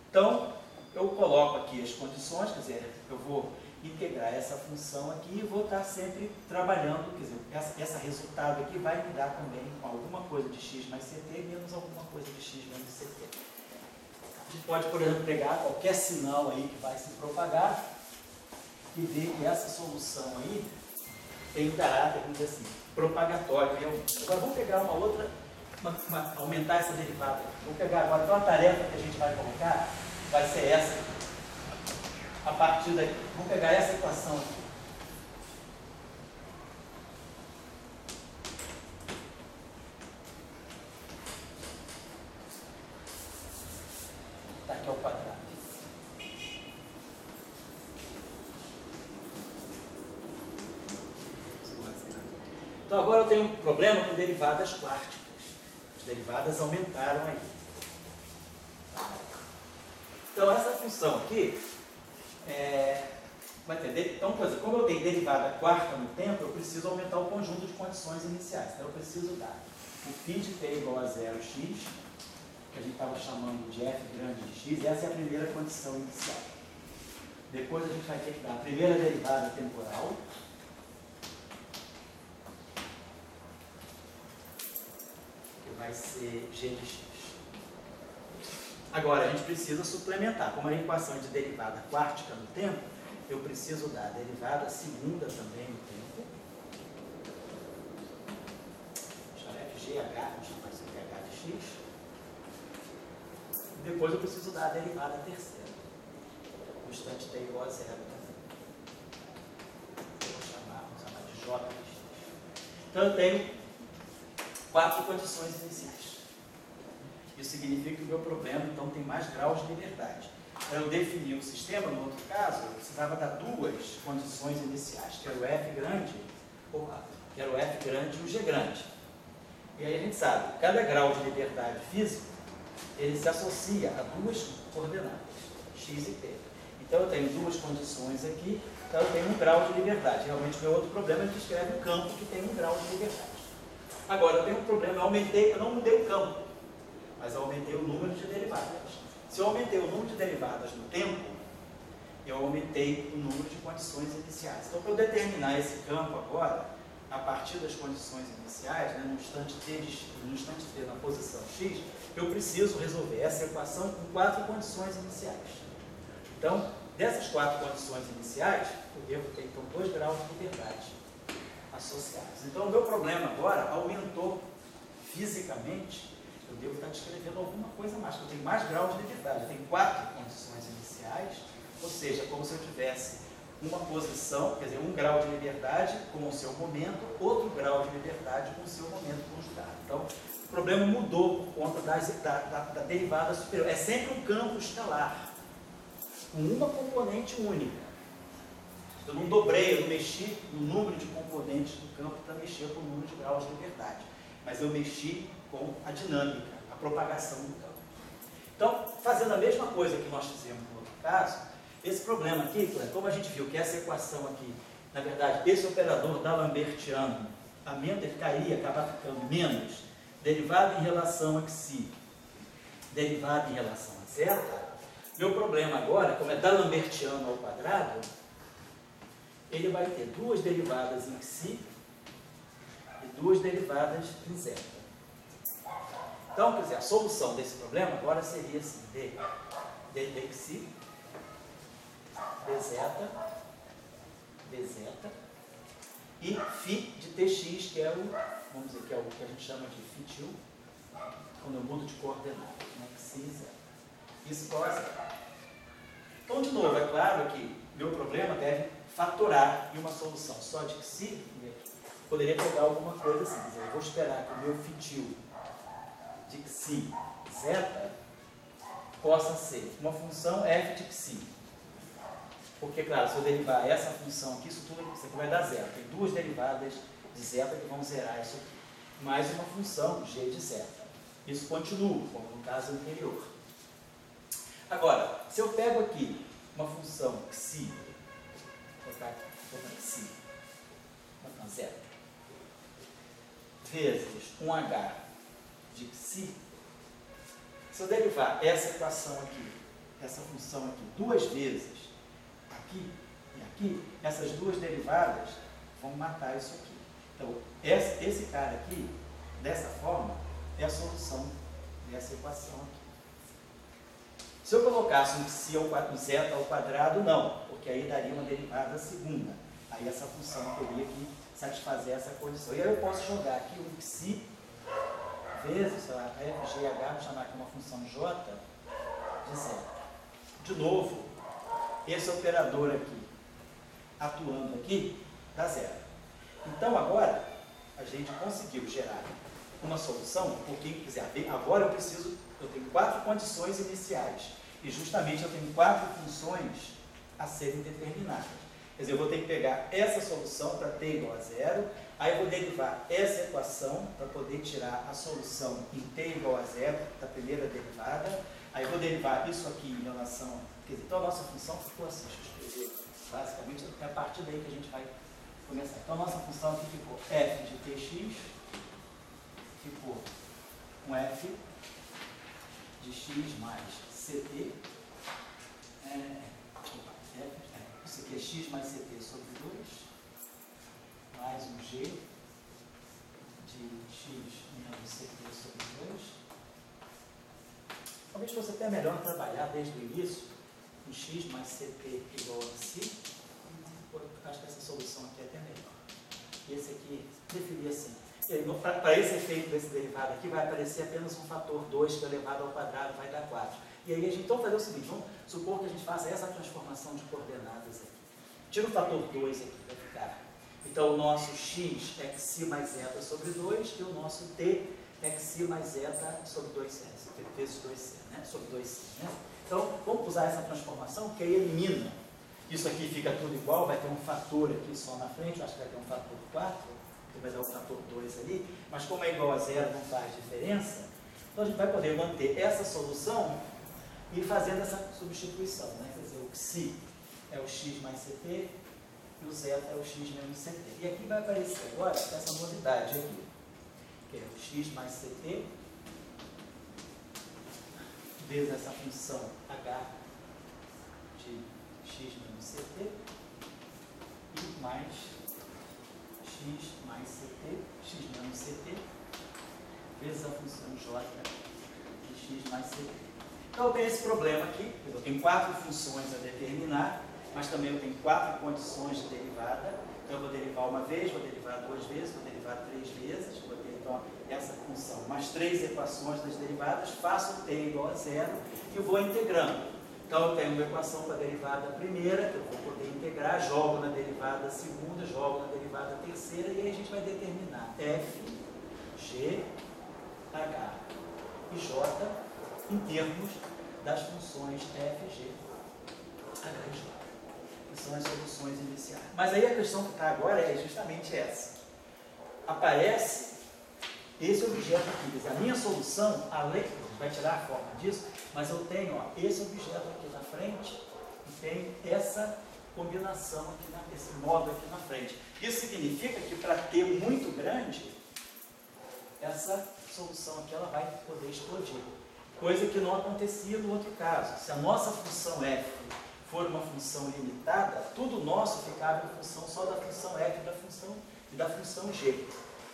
Então, eu coloco aqui as condições, quer dizer, eu vou integrar essa função aqui e vou estar sempre trabalhando, quer dizer, esse resultado aqui vai me dar também com alguma coisa de x mais ct menos alguma coisa de x menos ct. A gente pode, por exemplo, pegar qualquer sinal aí que vai se propagar e ver que essa solução aí tem um caráter, vamos dizer assim, propagatório. Agora vamos pegar uma outra, aumentar essa derivada. Vou pegar agora, então a tarefa que a gente vai colocar vai ser essa. A partir daqui. Vamos pegar essa equação aqui. Está aqui ao quadrado. Então agora eu tenho um problema com derivadas quárticas. As derivadas aumentaram aí. Então essa função aqui, Vai entender? Então, por exemplo, como eu tenho derivada quarta no tempo, eu preciso aumentar o conjunto de condições iniciais. Então, eu preciso dar o φ de t igual a 0x, que a gente estava chamando de f grande de x, essa é a primeira condição inicial. Depois a gente vai ter que dar a primeira derivada temporal, que vai ser g de x. Agora, a gente precisa suplementar. Como a equação é de derivada quártica no tempo, eu preciso dar a derivada segunda também no tempo. FGH, vamos chamar isso aqui h de x. E depois eu preciso dar a derivada terceira. No instante t igual a 0 também. Vamos chamar de j de x. Então eu tenho 4 condições iniciais. Isso significa que o meu problema, então, tem mais graus de liberdade. Para eu definir o sistema, no outro caso, eu precisava dar 2 condições iniciais, que era o f grande, que era o f grande e o g grande. E aí a gente sabe, cada grau de liberdade físico, ele se associa a 2 coordenadas, x e t. Então eu tenho 2 condições aqui, então eu tenho 1 grau de liberdade. Realmente o meu outro problema é que escreve um campo que tem 1 grau de liberdade. Agora, eu tenho um problema, eu não mudei o campo, mas eu aumentei o número de derivadas. Se eu aumentei o número de derivadas no tempo, eu aumentei o número de condições iniciais. Então, para eu determinar esse campo agora, a partir das condições iniciais, né, no instante t na posição x, eu preciso resolver essa equação com 4 condições iniciais. Então, dessas 4 condições iniciais, eu devo ter então 2 graus de liberdade associados. Então, o meu problema agora aumentou fisicamente. Eu devo estar descrevendo alguma coisa mais, porque eu tenho mais graus de liberdade. Eu tenho 4 condições iniciais, ou seja, como se eu tivesse uma posição, quer dizer, 1 grau de liberdade com o seu momento, outro grau de liberdade com o seu momento conjugado. Então, o problema mudou por conta da derivada superior. É sempre um campo escalar, com uma componente única. Eu não dobrei, eu não mexi no número de componentes do campo para mexer com o número de graus de liberdade, mas eu mexi com a dinâmica, a propagação do campo. Então, fazendo a mesma coisa que nós fizemos no outro caso, esse problema aqui, como a gente viu que essa equação aqui, na verdade, esse operador d'Alembertiano, ele caía, acaba ficando menos, derivado em relação a xi, derivado em relação a zeta. Meu problema agora, como é d'Alembertiano ao quadrado, ele vai ter 2 derivadas em xi e 2 derivadas em zeta. Então, quer dizer, a solução desse problema agora seria assim, d xi, dz e φ de tx, que é o, vamos dizer, que é o que a gente chama de φ2, quando eu mudo de coordenadas, né, xi e zeta. Isso igual a zero. Então, de novo, é claro que meu problema deve fatorar e uma solução só de xi, poderia pegar alguma coisa assim, quer dizer, eu vou esperar que o meu φ2 de xi zeta possa ser uma função f de xi. Porque, claro, se eu derivar essa função aqui, isso aqui vai dar zero. Tem 2 derivadas de zeta que vão zerar isso aqui. Mais uma função g de zeta. Isso continua, como no caso anterior. Agora, se eu pego aqui uma função xi, vou botar xi, vou botar zeta, vezes um h de xi, se eu derivar essa equação aqui, essa função aqui, 2 vezes, aqui e aqui, essas 2 derivadas vão matar isso aqui. Então, esse cara aqui, dessa forma, é a solução dessa equação aqui. Se eu colocasse um xi um zeta ao quadrado, não, porque aí daria uma derivada segunda. Aí essa função teria que satisfazer essa condição. E aí eu posso jogar aqui um xi vezes, sei lá, FGH, vou chamar aqui uma função J de zeta. De novo, esse operador aqui, atuando aqui, dá zero. Então agora, a gente conseguiu gerar uma solução, porque, quer dizer, agora eu tenho 4 condições iniciais, e justamente eu tenho 4 funções a serem determinadas. Quer dizer, eu vou ter que pegar essa solução para t igual a zero, aí eu vou derivar essa equação para poder tirar a solução em t igual a zero, da primeira derivada, aí eu vou derivar isso aqui em relação, quer dizer, então a nossa função ficou assim, deixa eu escrever basicamente É a partir daí que a gente vai começar. Então, a nossa função aqui ficou f de tx, ficou um f de x mais ct, isso aqui é x mais ct sobre 2, mais um g de x menos ct sobre 2. Talvez fosse até melhor trabalhar desde o início com x mais ct igual a psi. Acho que essa solução aqui é até melhor. Esse aqui, preferia assim. Para esse efeito desse derivado aqui, vai aparecer apenas um fator 2 que elevado ao quadrado vai dar 4. E aí a gente, então, fazer o seguinte, vamos supor que a gente faça essa transformação de coordenadas aqui. Tira o fator 2 aqui, vai ficar. Então, o nosso x é xi mais zeta sobre 2 e o nosso t é xi mais zeta sobre 2c, vezes 2c, né? Sobre 2c, né? Então, vamos usar essa transformação, que aí elimina. Isso aqui fica tudo igual, vai ter um fator aqui só na frente, eu acho que vai ter um fator 4, que vai dar o fator 2 ali, mas como é igual a zero, não faz diferença, então a gente vai poder manter essa solução e ir fazendo essa substituição, né? Quer dizer, o xi é o x mais ct e o zeta é o x menos ct. E aqui vai aparecer agora essa novidade aqui, que é o x mais ct vezes essa função h de x menos ct e mais x mais ct, x menos ct, vezes a função j de x mais ct. Então eu tenho esse problema aqui, eu tenho 4 funções a determinar, mas também eu tenho 4 condições de derivada. Então eu vou derivar uma vez, vou derivar 2 vezes, vou derivar 3 vezes, vou ter então essa função, mais 3 equações das derivadas, faço t igual a zero e vou integrando. Então eu tenho uma equação para a derivada primeira, que eu vou poder integrar, jogo na derivada segunda, jogo na derivada terceira, e aí a gente vai determinar f, g, h e j em termos das funções f, g, h e j, que são as soluções iniciais. Mas aí a questão que está agora é justamente essa. Aparece esse objeto aqui, a minha solução, além, vai tirar a forma disso, mas eu tenho esse objeto aqui na frente e tenho essa combinação aqui, esse modo aqui na frente. Isso significa que para t muito grande, essa solução aqui ela vai poder explodir. Coisa que não acontecia no outro caso. Se a nossa função f for uma função limitada, tudo nosso ficava em função só da função f e da função g.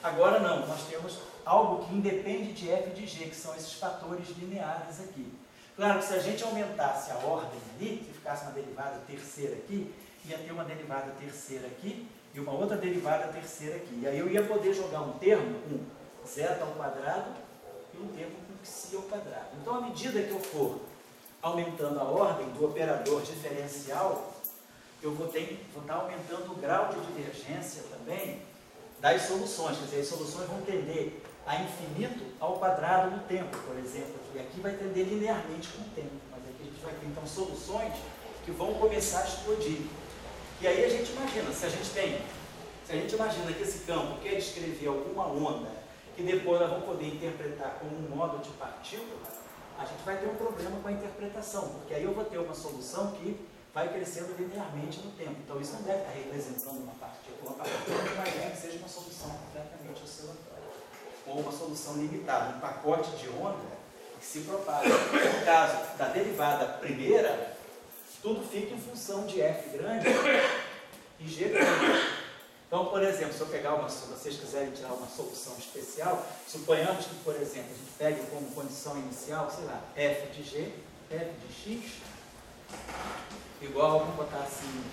Agora não, nós temos algo que independe de f e de g, que são esses fatores lineares aqui. Claro que se a gente aumentasse a ordem ali, se ficasse uma derivada terceira aqui, ia ter uma derivada terceira aqui e uma outra derivada terceira aqui. E aí eu ia poder jogar um termo com zeta ao quadrado e um termo com psi ao quadrado. Então, à medida que eu for aumentando a ordem do operador diferencial, eu vou estar aumentando o grau de divergência também das soluções. Quer dizer, as soluções vão tender a infinito ao quadrado no tempo, por exemplo. E aqui vai tender linearmente com o tempo. Mas aqui a gente vai ter, então, soluções que vão começar a explodir. E aí a gente imagina, se a gente imagina que esse campo quer descrever alguma onda que depois nós vamos poder interpretar como um modo de partícula, a gente vai ter um problema com a interpretação, porque aí eu vou ter uma solução que vai crescendo linearmente no tempo. Então isso não deve estar representando uma partícula. Uma partícula não imagina que seja uma solução completamente oscilatória, ou uma solução limitada, um pacote de onda que se propaga. No caso da derivada primeira, tudo fica em função de f grande e g grande. Então, por exemplo, se eu pegar se vocês quiserem tirar uma solução especial, suponhamos que, por exemplo, a gente pegue como condição inicial, sei lá, f de g, f de x, igual, vamos botar assim,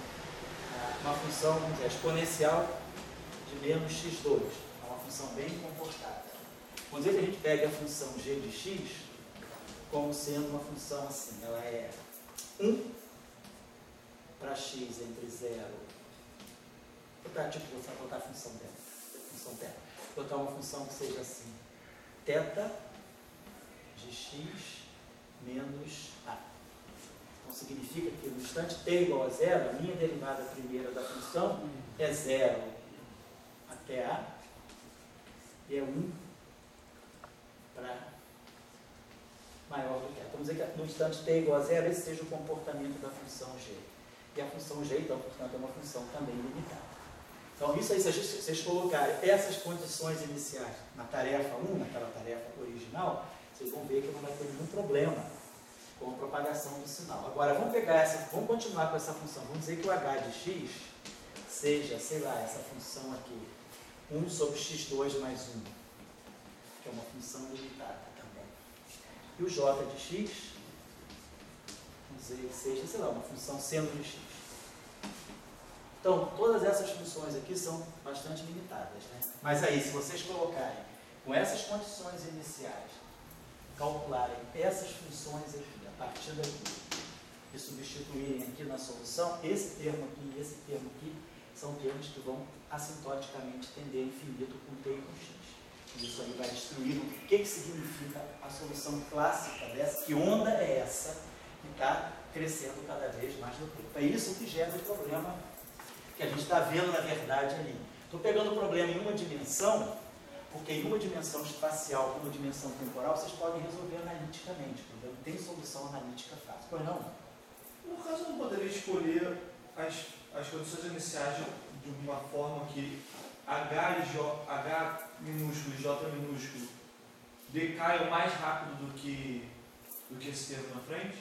uma função, vamos dizer, exponencial de menos x2, é uma função bem comportada. Vamos dizer que a gente pega a função g de x como sendo uma função assim, ela é 1 para x entre 0, vou botar a função θ, botar uma função que seja assim, θ de x menos a. Então significa que no instante t igual a zero, a minha derivada primeira da função é 0 até a, e é 1 para maior do que a. Vamos dizer que no instante t igual a zero, esse seja o comportamento da função g. e a função G, então, portanto, é uma função também limitada. Então, isso aí, se vocês colocarem essas condições iniciais na tarefa 1, naquela tarefa original, vocês vão ver que não vai ter nenhum problema com a propagação do sinal. Agora, vamos continuar com essa função. Vamos dizer que o h de x seja, sei lá, essa função aqui, 1 sobre x2 mais 1, que é uma função limitada também. E o j de x, vamos dizer que seja, sei lá, uma função seno de x. Então, todas essas funções aqui são bastante limitadas, né? Mas aí, se vocês colocarem com essas condições iniciais, calcularem essas funções aqui, a partir daqui, e substituírem aqui na solução, esse termo aqui e esse termo aqui são termos que vão assintoticamente tender infinito com t e com x. Isso aí vai destruir o que significa a solução clássica dessa, que onda é essa que está crescendo cada vez mais no tempo. É isso que gera o problema que a gente está vendo, na verdade, ali. Estou pegando o problema em uma dimensão, porque em uma dimensão espacial, uma dimensão temporal, vocês podem resolver analiticamente. Não tem solução analítica fácil. Pois não? No caso, eu não poderia escolher as condições iniciais de uma forma que H minúsculo e J minúsculo decaiam mais rápido do que esse termo na frente?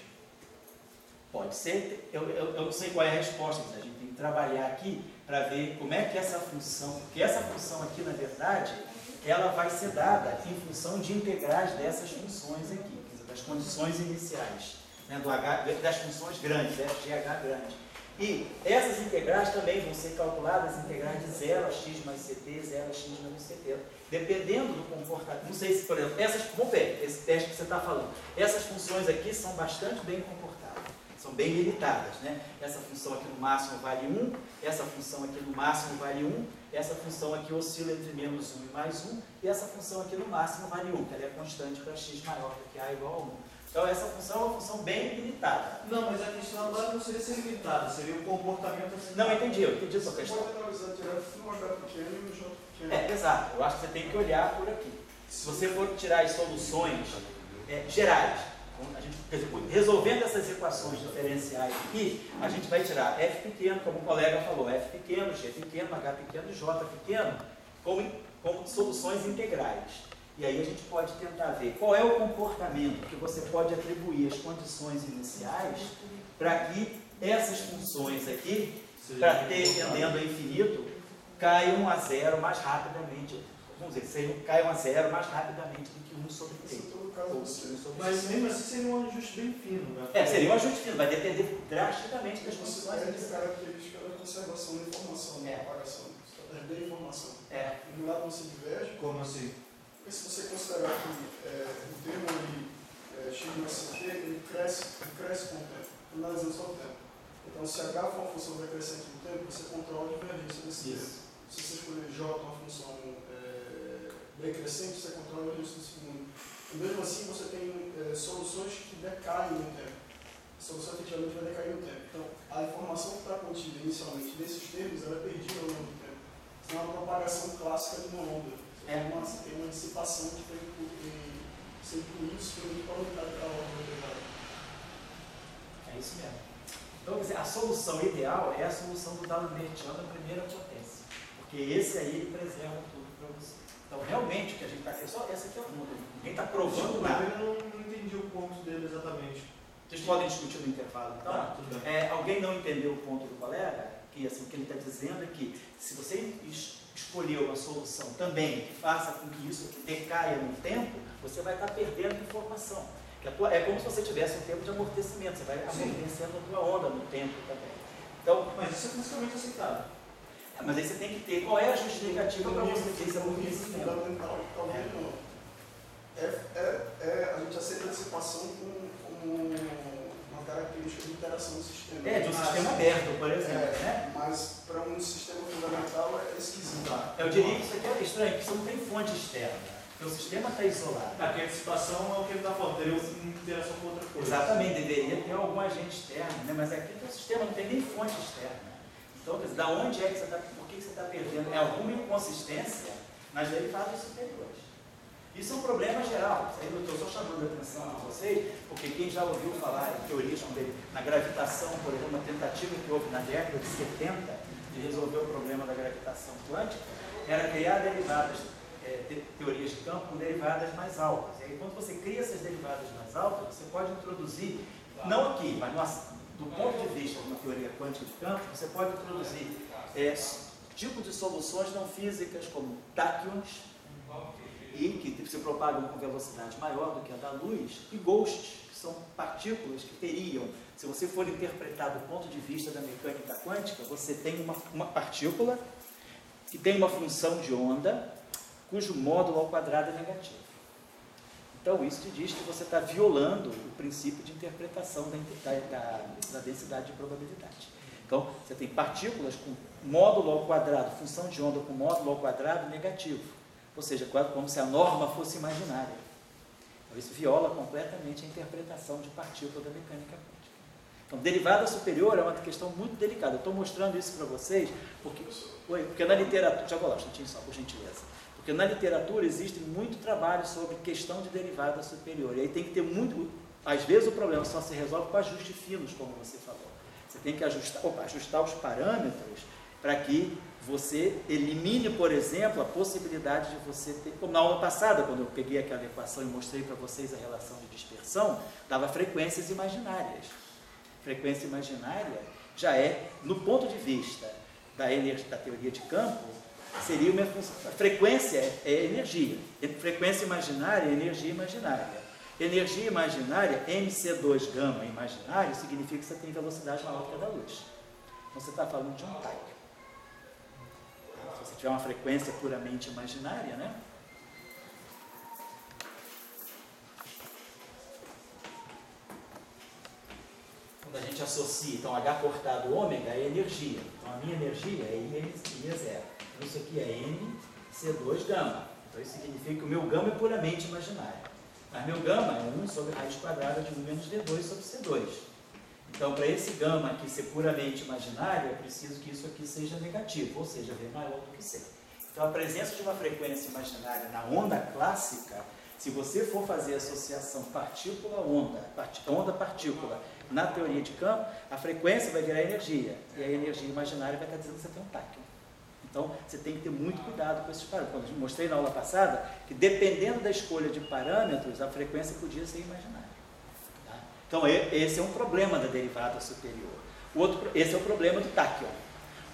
Pode ser. Eu não sei qual é a resposta, mas a gente tem que trabalhar aqui para ver como é que essa função, porque essa função aqui, na verdade, ela vai ser dada em função de integrais dessas funções aqui, quer dizer, das condições iniciais, né, das funções grandes, FGH grande. E essas integrais também vão ser calculadas integrais de 0 a x mais ct, 0 a x menos ct. Dependendo do comportamento, não sei se, por exemplo, vamos ver, esse teste que você está falando, essas funções aqui são bastante bem comportadas. São bem limitadas, né? Essa função aqui no máximo vale 1, essa função aqui no máximo vale 1, essa função aqui oscila entre menos 1 e mais 1, e essa função aqui no máximo vale 1, que ela é constante para x maior do que a igual a 1. Então essa função é uma função bem limitada. Não, mas a questão agora não seria ser limitada, seria o comportamento assim. Não, eu entendi a sua Você questão. pode analisar direto no H pequeno e no J pequeno. Exato. Eu acho que você tem que olhar por aqui. Se você for tirar as soluções gerais, quer dizer, resolvendo essas equações diferenciais aqui, a gente vai tirar f pequeno, como o colega falou, f pequeno, g pequeno, h pequeno e j pequeno, como soluções integrais. E aí a gente pode tentar ver qual é o comportamento que você pode atribuir às condições iniciais para que essas funções aqui, para t tendendo a infinito, caiam a zero mais rapidamente. Vamos dizer, caiam a zero mais rapidamente do que 1 sobre t. Mas mesmo assim seria um ajuste bem fino, né? Seria um ajuste fino, vai depender drasticamente das Você condições. perde a característica da conservação da informação, da propagação. Você está perdendo a informação. No lado você diverge. Como assim? Porque se você considerar que o termo ali, x mais ct, ele cresce com o tempo, analisando só o tempo. Então, se h for uma função decrescente do tempo, você controla a divergência desse tempo. Se você escolher j uma função decrescente, você controla a divergência do segundo. E mesmo assim, você tem soluções que decaem no tempo. A solução efetivamente vai decair no tempo. Então, a informação que está contida inicialmente nesses termos, ela é perdida ao longo do tempo. Isso é uma propagação clássica de uma onda. Tem uma dissipação que tem que ser incluído para aumentar a onda. É isso mesmo. Então, quer dizer, a solução ideal é a solução do D'Alembert-Young da primeira potência. Porque esse aí ele preserva tudo para você. Então, realmente, o que a gente está querendo, só essa aqui é o mundo. Ninguém está provando nada. Eu não entendi o ponto dele exatamente. Vocês podem discutir no intervalo, então? Tudo bem. Alguém não entendeu o ponto do colega? Que assim, o que ele está dizendo é que se você escolher uma solução também que faça com que isso decaia no tempo, você vai estar perdendo informação. É como se você tivesse um tempo de amortecimento, você vai amortecendo a tua onda no tempo também. Então, mas isso é fisicamente aceitável. Mas aí você tem que ter qual é a justificativa para você ter esse amortecimento. Fundamental, talvez não. A gente aceita a dissipação como uma característica de interação do sistema. De um sistema aberto, por exemplo. Né? Mas para um sistema fundamental é esquisito. Eu diria que isso aqui é estranho, porque você não tem fonte externa. Porque o sistema está isolado. Porque a dissipação é o que ele está falando, teria uma interação com outra coisa. Exatamente, deveria ter algum agente externo, né? Mas aqui o sistema não tem nem fonte externa. Então, quer dizer, da onde é que você está, por que você está perdendo? É alguma inconsistência nas derivadas superiores. Isso é um problema geral. Eu estou só chamando a atenção de vocês, porque quem já ouviu falar em teorias na gravitação, por exemplo, uma tentativa que houve na década de 70 de resolver o problema da gravitação quântica, era criar derivadas, teorias de campo com derivadas mais altas. E aí, quando você cria essas derivadas mais altas, você pode introduzir, não aqui, mas do ponto de vista de uma teoria quântica de campo, você pode introduzir tipos de soluções não físicas, como táquions, e que se propagam com velocidade maior do que a da luz, e ghosts, que são partículas que teriam, se você for interpretar do ponto de vista da mecânica quântica, você tem uma partícula que tem uma função de onda, cujo módulo ao quadrado é negativo. Então, isso te diz que você está violando o princípio de interpretação da densidade de probabilidade. Então, você tem partículas com módulo ao quadrado, função de onda com módulo ao quadrado negativo. Ou seja, como se a norma fosse imaginária. Então, isso viola completamente a interpretação de partícula da mecânica quântica. Então, derivada superior é uma questão muito delicada. Eu estou mostrando isso para vocês porque na literatura... Já vou lá, só, por gentileza. Porque na literatura existe muito trabalho sobre questão de derivada superior. E aí tem que ter muito... Às vezes o problema só se resolve com ajustes finos, como você falou. Você tem que ajustar os parâmetros para que você elimine, por exemplo, a possibilidade de você ter... Como na aula passada, quando eu peguei aquela equação e mostrei para vocês a relação de dispersão, dava frequências imaginárias. Frequência imaginária já é, no ponto de vista da teoria de campo, seria uma função... Frequência é energia. Frequência imaginária é energia imaginária. Energia imaginária, mc2 gama imaginário, significa que você tem velocidade maior que a da luz. Então você está falando de um táquio. Se você tiver uma frequência puramente imaginária, né? Quando a gente associa, então, H cortado ômega é energia. Então, a minha energia é I é zero. Então, isso aqui é MC2 gama. Então, isso significa que o meu gama é puramente imaginário. Mas meu gama é 1 sobre raiz quadrada de 1 menos V2 sobre C2. Então, para esse gama aqui ser puramente imaginário, é preciso que isso aqui seja negativo, ou seja, V maior do que C. Então, a presença de uma frequência imaginária na onda clássica, se você for fazer a associação partícula-onda, onda-partícula, na teoria de campo, a frequência vai virar energia, e a energia imaginária vai estar dizendo que você tem um táquio. Então, você tem que ter muito cuidado com esses parâmetros. Quando eu mostrei na aula passada, que dependendo da escolha de parâmetros, a frequência podia ser imaginária. Tá? Então, esse é um problema da derivada superior. Esse é o problema do táquio.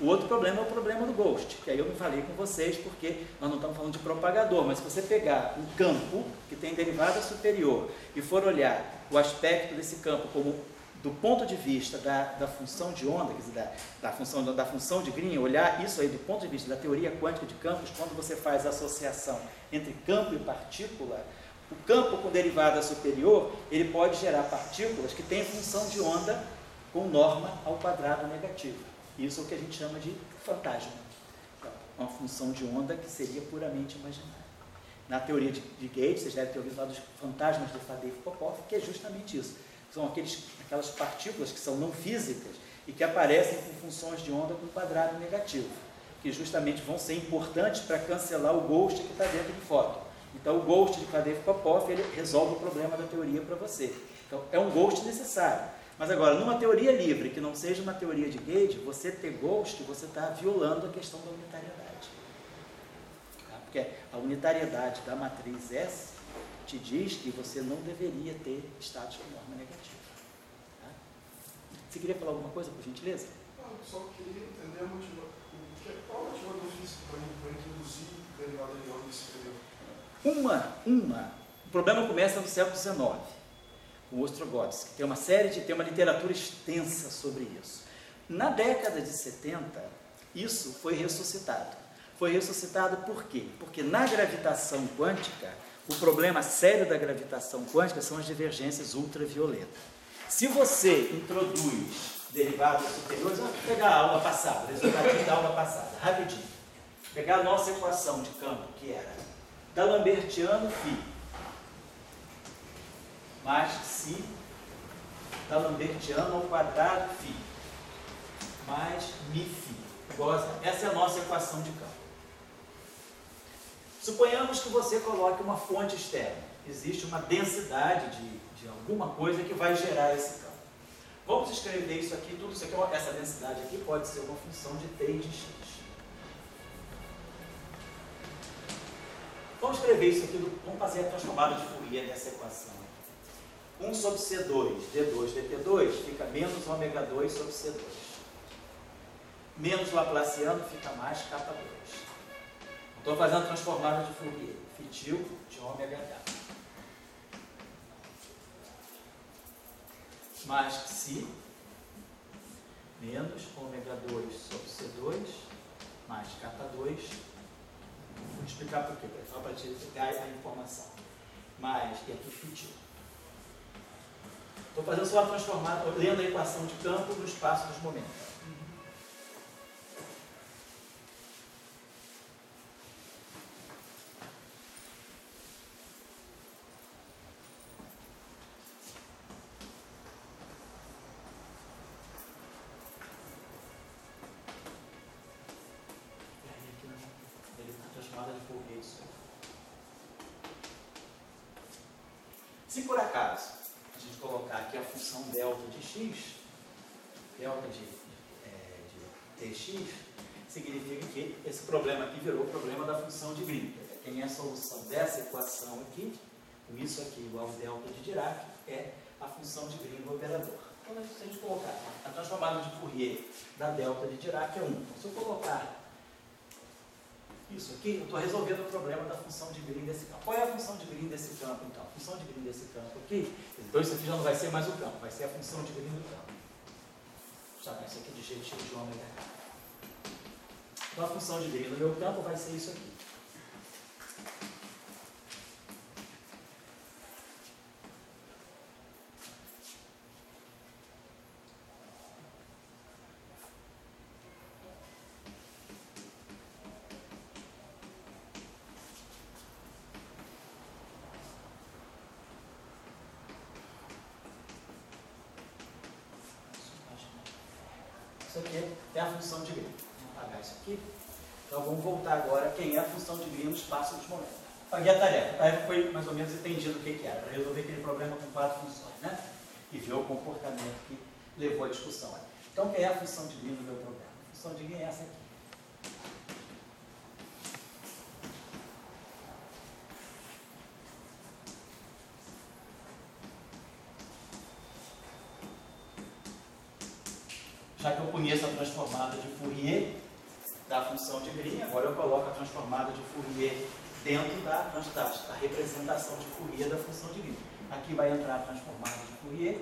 O outro problema é o problema do ghost, que aí eu não falei com vocês, porque nós não estamos falando de propagador, mas se você pegar um campo que tem derivada superior e for olhar o aspecto desse campo como do ponto de vista da função de onda, quer dizer, da função de Green, olhar isso aí do ponto de vista da teoria quântica de campos, quando você faz a associação entre campo e partícula, o campo com derivada superior, ele pode gerar partículas que têm função de onda com norma ao quadrado negativo. Isso é o que a gente chama de fantasma. Então, uma função de onda que seria puramente imaginária. Na teoria de Gauge, vocês devem ter ouvido falar dos fantasmas de Faddeev-Popov, que é justamente isso. São aquelas partículas que são não físicas e que aparecem com funções de onda com quadrado negativo, que justamente vão ser importantes para cancelar o ghost que está dentro do fóton. Então, o ghost de Faddeev-Popov, ele resolve o problema da teoria para você. Então, é um ghost necessário. Mas agora, numa teoria livre, que não seja uma teoria de Gauge, você ter ghost, você está violando a questão da unitariedade. Tá? Porque a unitariedade da matriz S te diz que você não deveria ter status com norma negativa. Tá? Você queria falar alguma coisa, por gentileza? Não, só queria entender qual é o motivador físico para introduzir derivada de ordem superior. O problema começa no século XIX. Com o Ostrogotsky, tem uma literatura extensa sobre isso. Na década de 70, isso foi ressuscitado. Foi ressuscitado por quê? Porque na gravitação quântica, o problema sério da gravitação quântica são as divergências ultravioletas. Se você introduz derivadas superiores, vamos pegar a aula passada, resultado da aula passada, rapidinho. Pegar a nossa equação de campo, que era D'Alembertiano φ mais si D'Alembertiano ao quadrado φ mais mi φ. Essa é a nossa equação de campo. Suponhamos que você coloque uma fonte externa. Existe uma densidade de alguma coisa que vai gerar esse campo. Vamos escrever isso aqui, tudo isso aqui, essa densidade aqui pode ser uma função de t de x. Vamos escrever isso aqui, vamos fazer a transformada de Fourier dessa equação. 1 sobre C2, D2, DT2, fica menos ômega 2 sobre C2. Menos Laplaciano fica mais K2. Estou fazendo a transformada de Fourier, fitil de ômega H. Mais Xi, menos ômega 2 sobre C2, mais K2. Vou explicar por quê, só para te pegar a informação. Mais, e aqui fitil. Estou fazendo só a transformada, lendo a equação de campo no espaço dos momentos. Se por acaso a gente colocar aqui a função delta de x, delta de tx, significa que esse problema aqui virou o problema da função de Green. Quem é a solução dessa equação aqui, com isso aqui igual ao delta de Dirac, é a função de Green do operador. Então, se a gente colocar a transformada de Fourier da delta de Dirac é 1. Então, se eu colocar isso aqui, eu estou resolvendo o problema da função de Green desse campo. Qual é a função de Green desse campo, então? A função de Green desse campo aqui, então isso aqui já não vai ser mais o campo, vai ser a função de Green do campo. Vou chamar isso aqui de g de ômega. Então a função de Green no meu campo vai ser isso aqui. Isso aqui é a função de Green. Vamos apagar isso aqui. Então vamos voltar agora quem é a função de Green no espaço dos momentos. Paguei a tarefa. A tarefa foi mais ou menos entendido o que era, para resolver aquele problema com 4 funções, né? E ver o comportamento que levou à discussão. Então quem é a função de Green no meu problema? A função de Green é essa aqui. Já que eu conheço a transformada de Fourier da função de Green, agora eu coloco a transformada de Fourier dentro da representação de Fourier da função de Green. Aqui vai entrar a transformada de Fourier.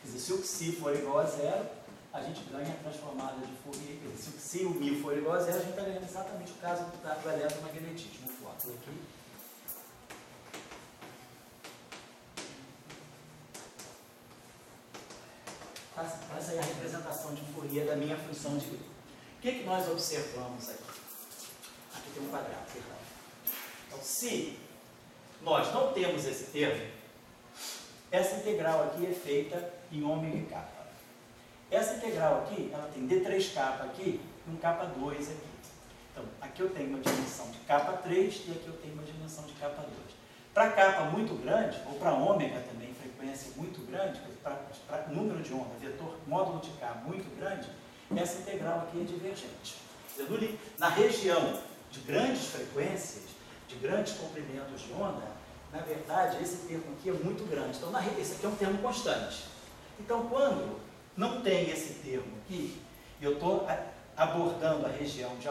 Quer dizer, se o Xi for igual a 0, a gente ganha a transformada de Fourier. Se o μ for igual a 0, a gente está ganhando exatamente o caso do eletromagnetismo. Foto aqui. Essa é a representação de Fourier da minha função de Green. O que nós observamos aqui? Aqui tem um quadrado, perdão. Então, se nós não temos esse termo, essa integral aqui é feita em ômega e kappa. Essa integral aqui, ela tem D3K aqui e um K2 aqui. Então, aqui eu tenho uma dimensão de K3 e aqui eu tenho uma dimensão de K2. Para K muito grande, ou para ômega também, frequência muito grande, para número de onda, vetor módulo de K muito grande, essa integral aqui é divergente. Na região de grandes frequências, de grandes comprimentos de onda, na verdade, esse termo aqui é muito grande. Então, esse aqui é um termo constante. Então, quando não tem esse termo aqui, eu estou abordando a região de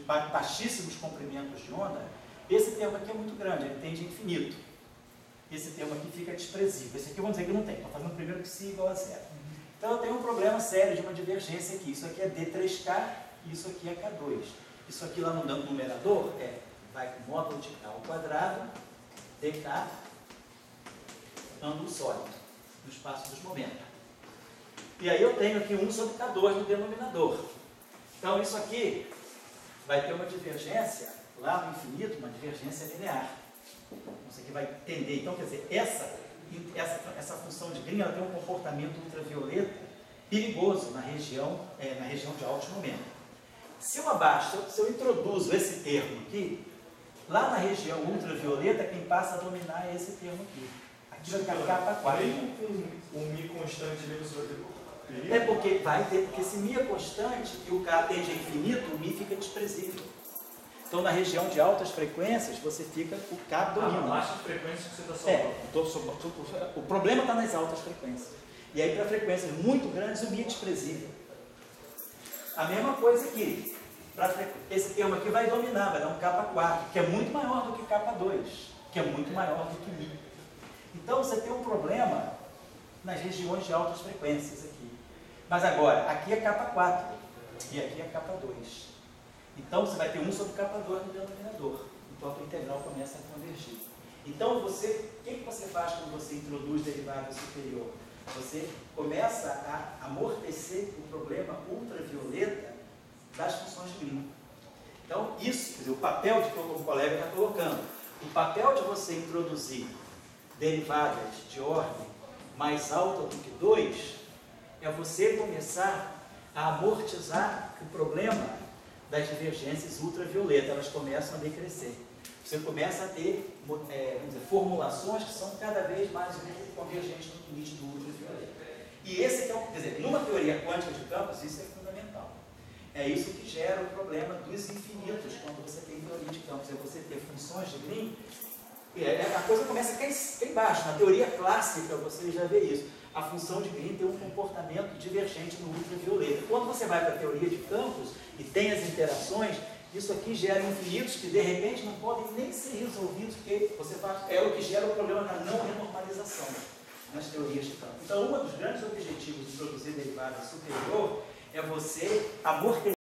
baixíssimos comprimentos de onda, esse termo aqui é muito grande, ele tende a infinito. Esse termo aqui fica desprezível. Esse aqui vamos dizer que não tem, estou fazendo primeiro que Xi igual a 0. Então eu tenho um problema sério de uma divergência aqui. Isso aqui é D3K e isso aqui é K2. Isso aqui lá no numerador vai com módulo de K ao quadrado, dk, ângulo sólido, no espaço dos momentos. E aí eu tenho aqui 1 sobre K2 no denominador. Então isso aqui vai ter uma divergência lá no infinito, uma divergência linear. Isso aqui vai tender. Então, quer dizer, essa função de Green ela tem um comportamento ultravioleta perigoso na região de altos momentos. Se eu introduzo esse termo aqui, lá na região ultravioleta, quem passa a dominar é esse termo aqui. Aqui vai ficar capa 4. Mesmo com um Mi constante ali, você vai ter perigo? Porque se Mi é constante e o K tende a infinito, o Mi fica desprezível. Então, na região de altas frequências, você fica, o K domina. Baixa frequência que você está soltando. O problema está nas altas frequências. E aí, para frequências muito grandes, o Mi é desprezível. A mesma coisa aqui. Esse termo aqui vai dominar, vai dar um K4, que é muito maior do que K2, que é muito maior do que Mi. Então, você tem um problema nas regiões de altas frequências aqui. Mas agora, aqui é K4 e aqui é K2. Então, você vai ter 1 sobre K2 no denominador. Então, a tua integral começa a convergir. Então, o que você faz quando você introduz derivada superior? Você começa a amortecer o problema ultravioleta das funções de Green. Então, isso, quer dizer, o papel que o colega está colocando, o papel de você introduzir derivadas de ordem mais alta do que 2, é você começar a amortizar o problema das divergências ultravioletas, elas começam a decrescer. Você começa a ter formulações que são cada vez mais convergentes no limite do ultravioleta. E esse que é quer dizer, numa teoria quântica de campos, isso é fundamental. É isso que gera o problema dos infinitos quando você tem teoria de campos. É você ter funções de Green, a coisa começa a cair embaixo. Na teoria clássica, você já vê isso. A função de Green tem um comportamento divergente no ultravioleta. Quando você vai para a teoria de campos e tem as interações, isso aqui gera infinitos que de repente não podem nem ser resolvidos, porque é o que gera o problema da não renormalização nas teorias de campos. Então, um dos grandes objetivos de produzir derivada superior é você amortecer